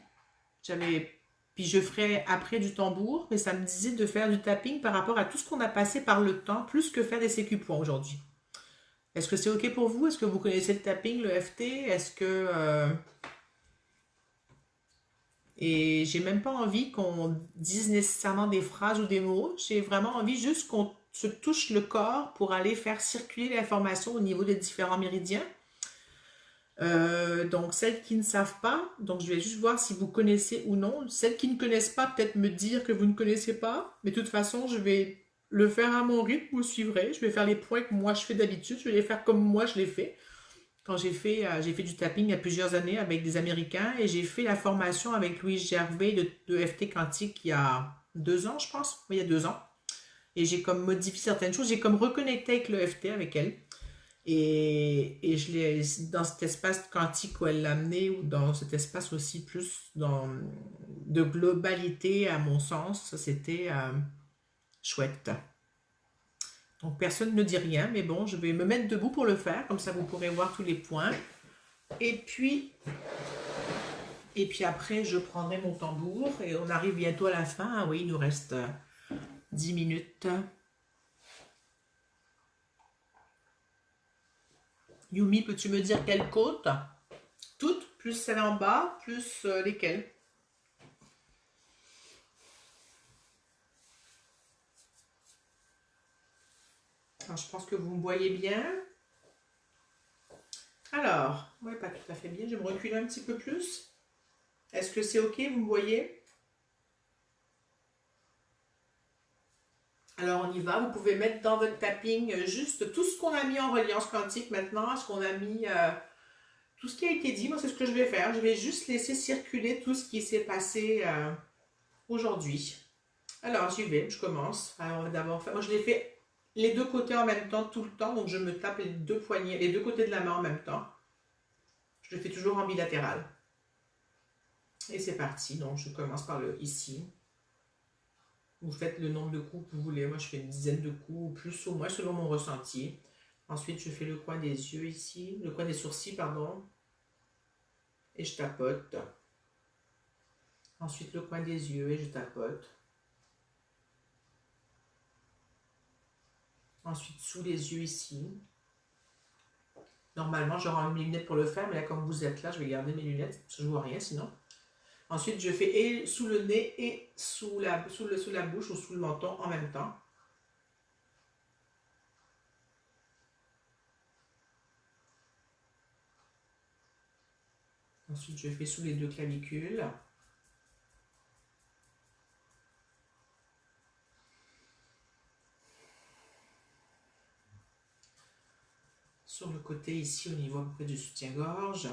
Puis je ferai après du tambour, mais ça me disait de faire du tapping par rapport à tout ce qu'on a passé par le temps, plus que faire des sécu-points aujourd'hui. Est-ce que c'est OK pour vous? Est-ce que vous connaissez le tapping, le FT? Est-ce que... Et j'ai même pas envie qu'on dise nécessairement des phrases ou des mots. J'ai vraiment envie juste qu'on se touche le corps pour aller faire circuler l'information au niveau des différents méridiens. Donc, celles qui ne savent pas, donc je vais juste voir si vous connaissez ou non. Celles qui ne connaissent pas, peut-être me dire que vous ne connaissez pas. Mais de toute façon, je vais le faire à mon rythme, vous suivrez. Je vais faire les points que moi je fais d'habitude. Je vais les faire comme moi je les fais. Quand j'ai fait du tapping il y a plusieurs années avec des Américains et j'ai fait la formation avec Louise Gervais de FT Quantique il y a 2 ans, je pense. Oui, il y a 2 ans. Et j'ai comme modifié certaines choses. J'ai comme reconnecté avec le FT avec elle. Et je l'ai dans cet espace quantique où elle l'a amené, ou dans cet espace aussi plus de globalité à mon sens, ça c'était chouette. Donc personne ne dit rien, mais bon, je vais me mettre debout pour le faire, comme ça vous pourrez voir tous les points. Et puis, et puis après, je prendrai mon tambour et on arrive bientôt à la fin. Ah oui, il nous reste 10 minutes. Yumi, peux-tu me dire quelle côte? Toutes, plus celle en bas, plus lesquelles? Alors, je pense que vous me voyez bien. Alors, ouais, pas tout à fait bien. Je vais me reculer un petit peu plus. Est-ce que c'est OK? Vous me voyez? Alors, on y va. Vous pouvez mettre dans votre tapping juste tout ce qu'on a mis en reliance quantique maintenant, ce qu'on a mis, tout ce qui a été dit. Moi, c'est ce que je vais faire. Je vais juste laisser circuler tout ce qui s'est passé aujourd'hui. Alors, j'y vais. Je commence. Alors, on va d'abord faire. Moi, je l'ai fait les deux côtés en même temps, tout le temps. Donc, je me tape les deux poignets, les deux côtés de la main en même temps. Je le fais toujours en bilatéral. Et c'est parti. Donc, je commence par le ici. Vous faites le nombre de coups que vous voulez. Moi, je fais une dizaine de coups, ou plus ou moins, selon mon ressenti. Ensuite, je fais le coin des yeux ici, le coin des sourcils, pardon. Et je tapote. Ensuite, le coin des yeux et je tapote. Ensuite, sous les yeux ici. Normalement, j'aurai mes lunettes pour le faire, mais là, comme vous êtes là, je vais garder mes lunettes, parce que je ne vois rien sinon. Ensuite, je fais et sous le nez et sous la bouche ou sous le menton en même temps. Ensuite, je fais sous les deux clavicules. Sur le côté ici, au niveau à peu près du soutien-gorge.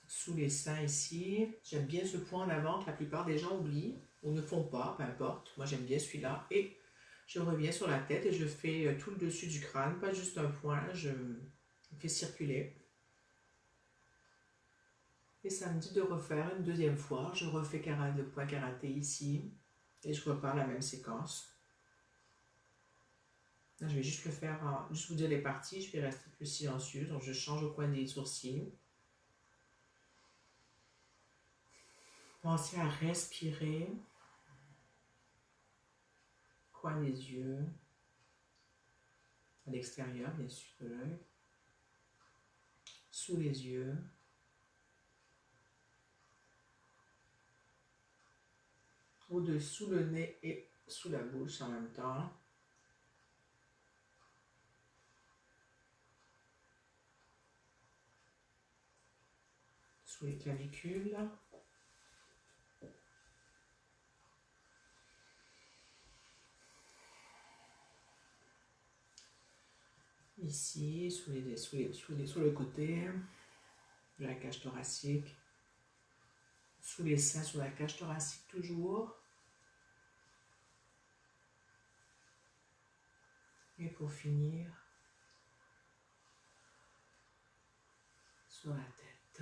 Sous les seins ici. J'aime bien ce point en avant que la plupart des gens oublient ou ne font pas, peu importe. Moi, j'aime bien celui-là. Et je reviens sur la tête et je fais tout le dessus du crâne, pas juste un point. Je fais circuler. Et ça me dit de refaire une deuxième fois. Je refais le point karaté ici. Et je repars la même séquence. Là, je vais juste le faire, juste vous dire les parties. Je vais rester plus silencieux. Donc, je change au coin des sourcils. Pensez à respirer. Coin des yeux. À l'extérieur, bien sûr, de l'œil. Sous les yeux. Au-dessous le nez et sous la bouche en même temps. Sous les clavicules. Ici, sous le côté de la cage thoracique. Sous les seins, sur la cage thoracique toujours. Et pour finir, sur la tête.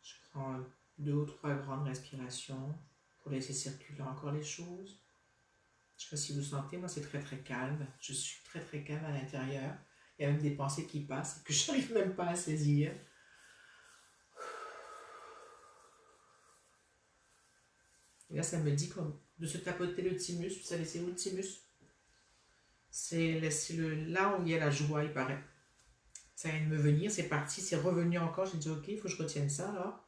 Je prends 2 ou 3 grandes respirations pour laisser circuler encore les choses. Je ne sais pas si vous sentez, moi c'est très très calme. Je suis très très calme à l'intérieur. Il y a même des pensées qui passent que je n'arrive même pas à saisir. Et là, ça me dit de se tapoter le thymus. Vous savez, c'est où le thymus? C'est là où il y a la joie, il paraît. Ça vient de me venir, c'est parti, c'est revenu encore. J'ai dit, ok, il faut que je retienne ça, là.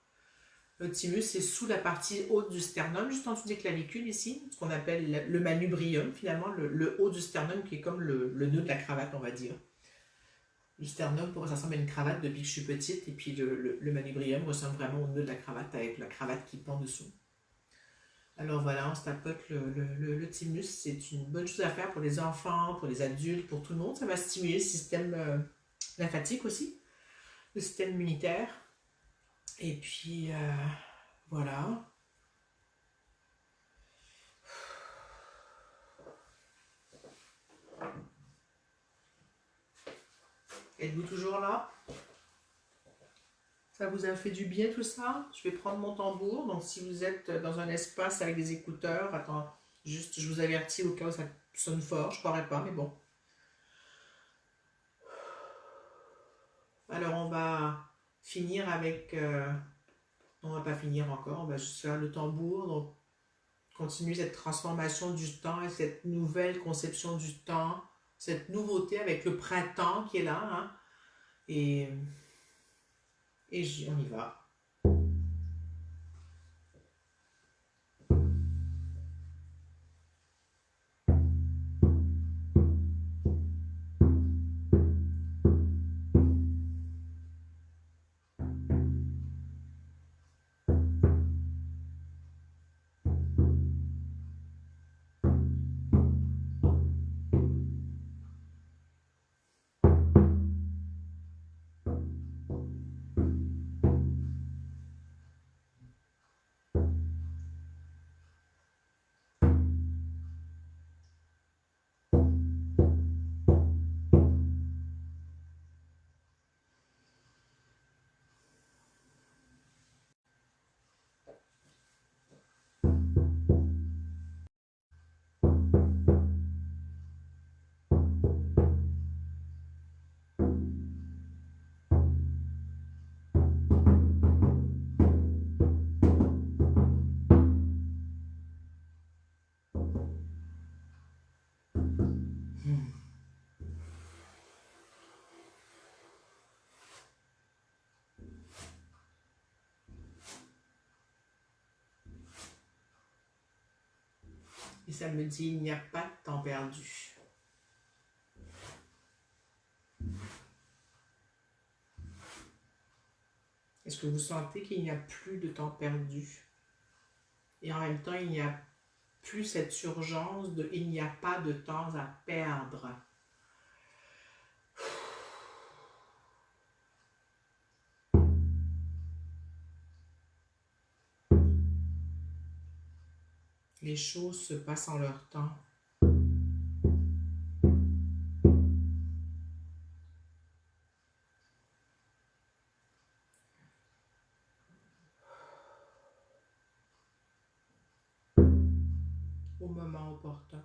Le thymus, c'est sous la partie haute du sternum, juste en dessous des clavicules ici, ce qu'on appelle le manubrium, finalement, le haut du sternum qui est comme le nœud de la cravate, on va dire. Le sternum, ça ressemble à une cravate depuis que je suis petite, et puis le manubrium ressemble vraiment au nœud de la cravate avec la cravate qui pend dessous. Alors voilà, on se tapote le thymus, c'est une bonne chose à faire pour les enfants, pour les adultes, pour tout le monde. Ça va stimuler le système lymphatique aussi, le système immunitaire. Et puis voilà. Êtes-vous toujours là? Ça vous a fait du bien tout ça? Je vais prendre mon tambour. Donc si vous êtes dans un espace avec des écouteurs, attends, juste je vous avertis au cas où ça sonne fort, je ne croirais pas, mais bon. Alors on va finir avec... on va pas finir encore, on va juste faire le tambour. Donc continuer cette transformation du temps et cette nouvelle conception du temps, cette nouveauté avec le printemps qui est là. Hein? Et on y va. Et ça me dit, il n'y a pas de temps perdu. Est-ce que vous sentez qu'il n'y a plus de temps perdu? Et en même temps, il n'y a plus cette urgence de il n'y a pas de temps à perdre. Les choses se passent en leur temps. Au moment opportun.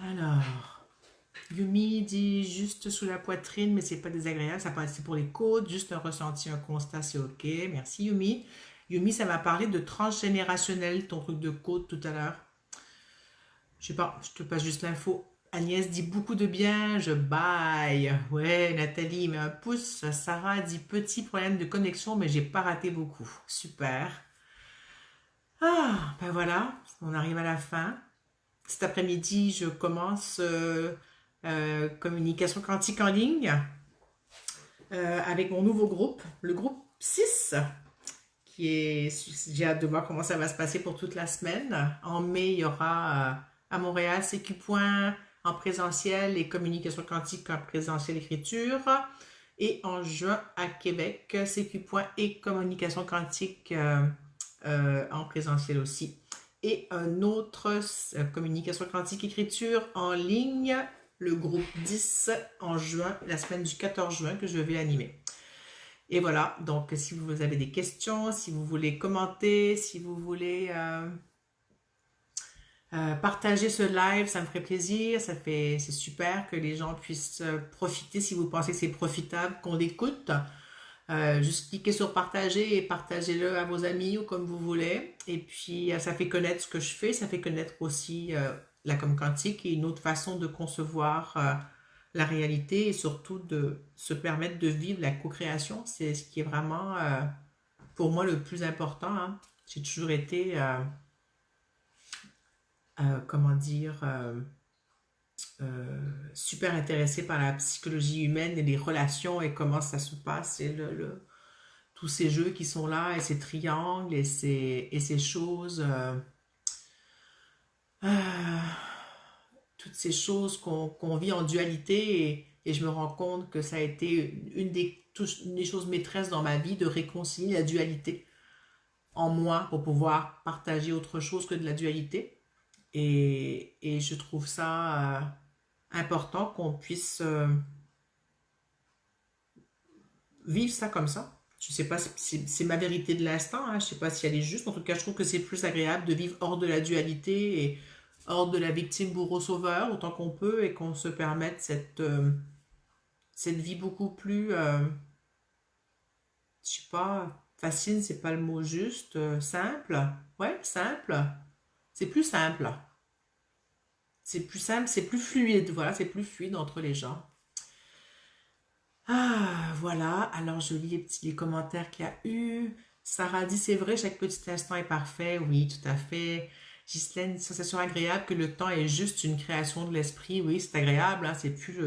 Alors, Yumi dit juste sous la poitrine, mais c'est pas désagréable, ça passe pour les côtes, juste un ressenti, un constat, c'est ok. Merci Yumi. Yumi, ça m'a parlé de transgénérationnel, ton truc de côte tout à l'heure. Je sais pas, je te passe juste l'info. Agnès dit beaucoup de bien, je baille. Ouais, Nathalie met un pouce. Sarah dit petit problème de connexion, mais j'ai pas raté beaucoup. Super. Ah, ben voilà, on arrive à la fin. Cet après-midi, je commence communication quantique en ligne avec mon nouveau groupe, le groupe 6, qui est, j'ai hâte de voir comment ça va se passer pour toute la semaine. En mai, il y aura à Montréal CQ Point en présentiel et communication quantique en présentiel écriture. Et en juin à Québec, CQ Point et communication quantique en présentiel aussi. Et un autre communication quantique écriture en ligne, le groupe 10 en juin, la semaine du 14 juin que je vais animer. Et voilà, donc si vous avez des questions, si vous voulez commenter, si vous voulez partager ce live, ça me ferait plaisir, c'est super que les gens puissent profiter si vous pensez que c'est profitable, qu'on l'écoute. Juste cliquez sur partager et partagez-le à vos amis ou comme vous voulez. Et puis, ça fait connaître ce que je fais, ça fait connaître aussi la com quantique et une autre façon de concevoir la réalité et surtout de se permettre de vivre la co-création. C'est ce qui est vraiment, pour moi, le plus important. Hein. J'ai toujours été, comment dire, super intéressée par la psychologie humaine et les relations et comment ça se passe et tous ces jeux qui sont là et ces triangles et ces choses toutes ces choses qu'on vit en dualité et je me rends compte que ça a été une des choses maîtresses dans ma vie de réconcilier la dualité en moi pour pouvoir partager autre chose que de la dualité et je trouve ça important qu'on puisse vivre ça comme ça. Je sais pas si c'est ma vérité de l'instant, hein, je sais pas si elle est juste. En tout cas, je trouve que c'est plus agréable de vivre hors de la dualité et hors de la victime bourreau sauveur autant qu'on peut et qu'on se permette cette vie beaucoup plus, je sais pas, facile, c'est pas le mot juste, simple. Ouais, simple. C'est plus simple. C'est plus simple, c'est plus fluide. Voilà, c'est plus fluide entre les gens. Ah, voilà. Alors, je lis les commentaires qu'il y a eu. Sarah dit, c'est vrai, chaque petit instant est parfait. Oui, tout à fait. Ghislaine, sensation agréable que le temps est juste une création de l'esprit. Oui, c'est agréable. Hein, c'est plus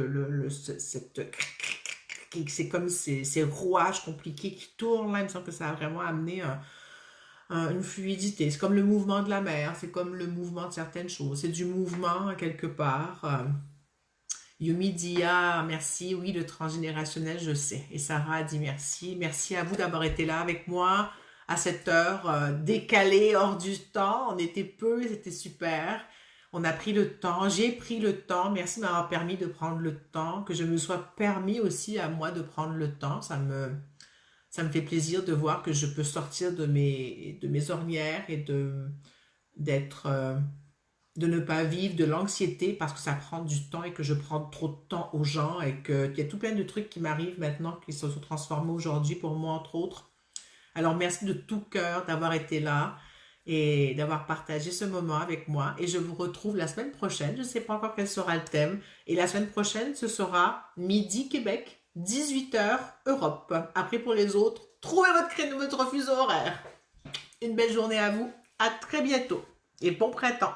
c'est comme ces rouages compliqués qui tournent. Là, il me semble que ça a vraiment amené une fluidité. C'est comme le mouvement de la mer. C'est comme le mouvement de certaines choses. C'est du mouvement quelque part. Yumi dit ah, merci, oui, le transgénérationnel, je sais. Et Sarah dit merci. Merci à vous d'avoir été là avec moi à cette heure décalée hors du temps. On était peu, c'était super. On a pris le temps, j'ai pris le temps. Merci de m'avoir permis de prendre le temps, que je me sois permis aussi à moi de prendre le temps. Ça me fait plaisir de voir que je peux sortir de mes ornières et d'être de ne pas vivre de l'anxiété parce que ça prend du temps et que je prends trop de temps aux gens et qu'il y a tout plein de trucs qui m'arrivent maintenant qui se sont transformés aujourd'hui pour moi entre autres. Alors merci de tout cœur d'avoir été là et d'avoir partagé ce moment avec moi et je vous retrouve la semaine prochaine. Je ne sais pas encore quel sera le thème et la semaine prochaine ce sera midi Québec, 18h Europe. Après pour les autres, trouvez votre créneau, votre fuseau horaire. Une belle journée à vous, à très bientôt et bon printemps.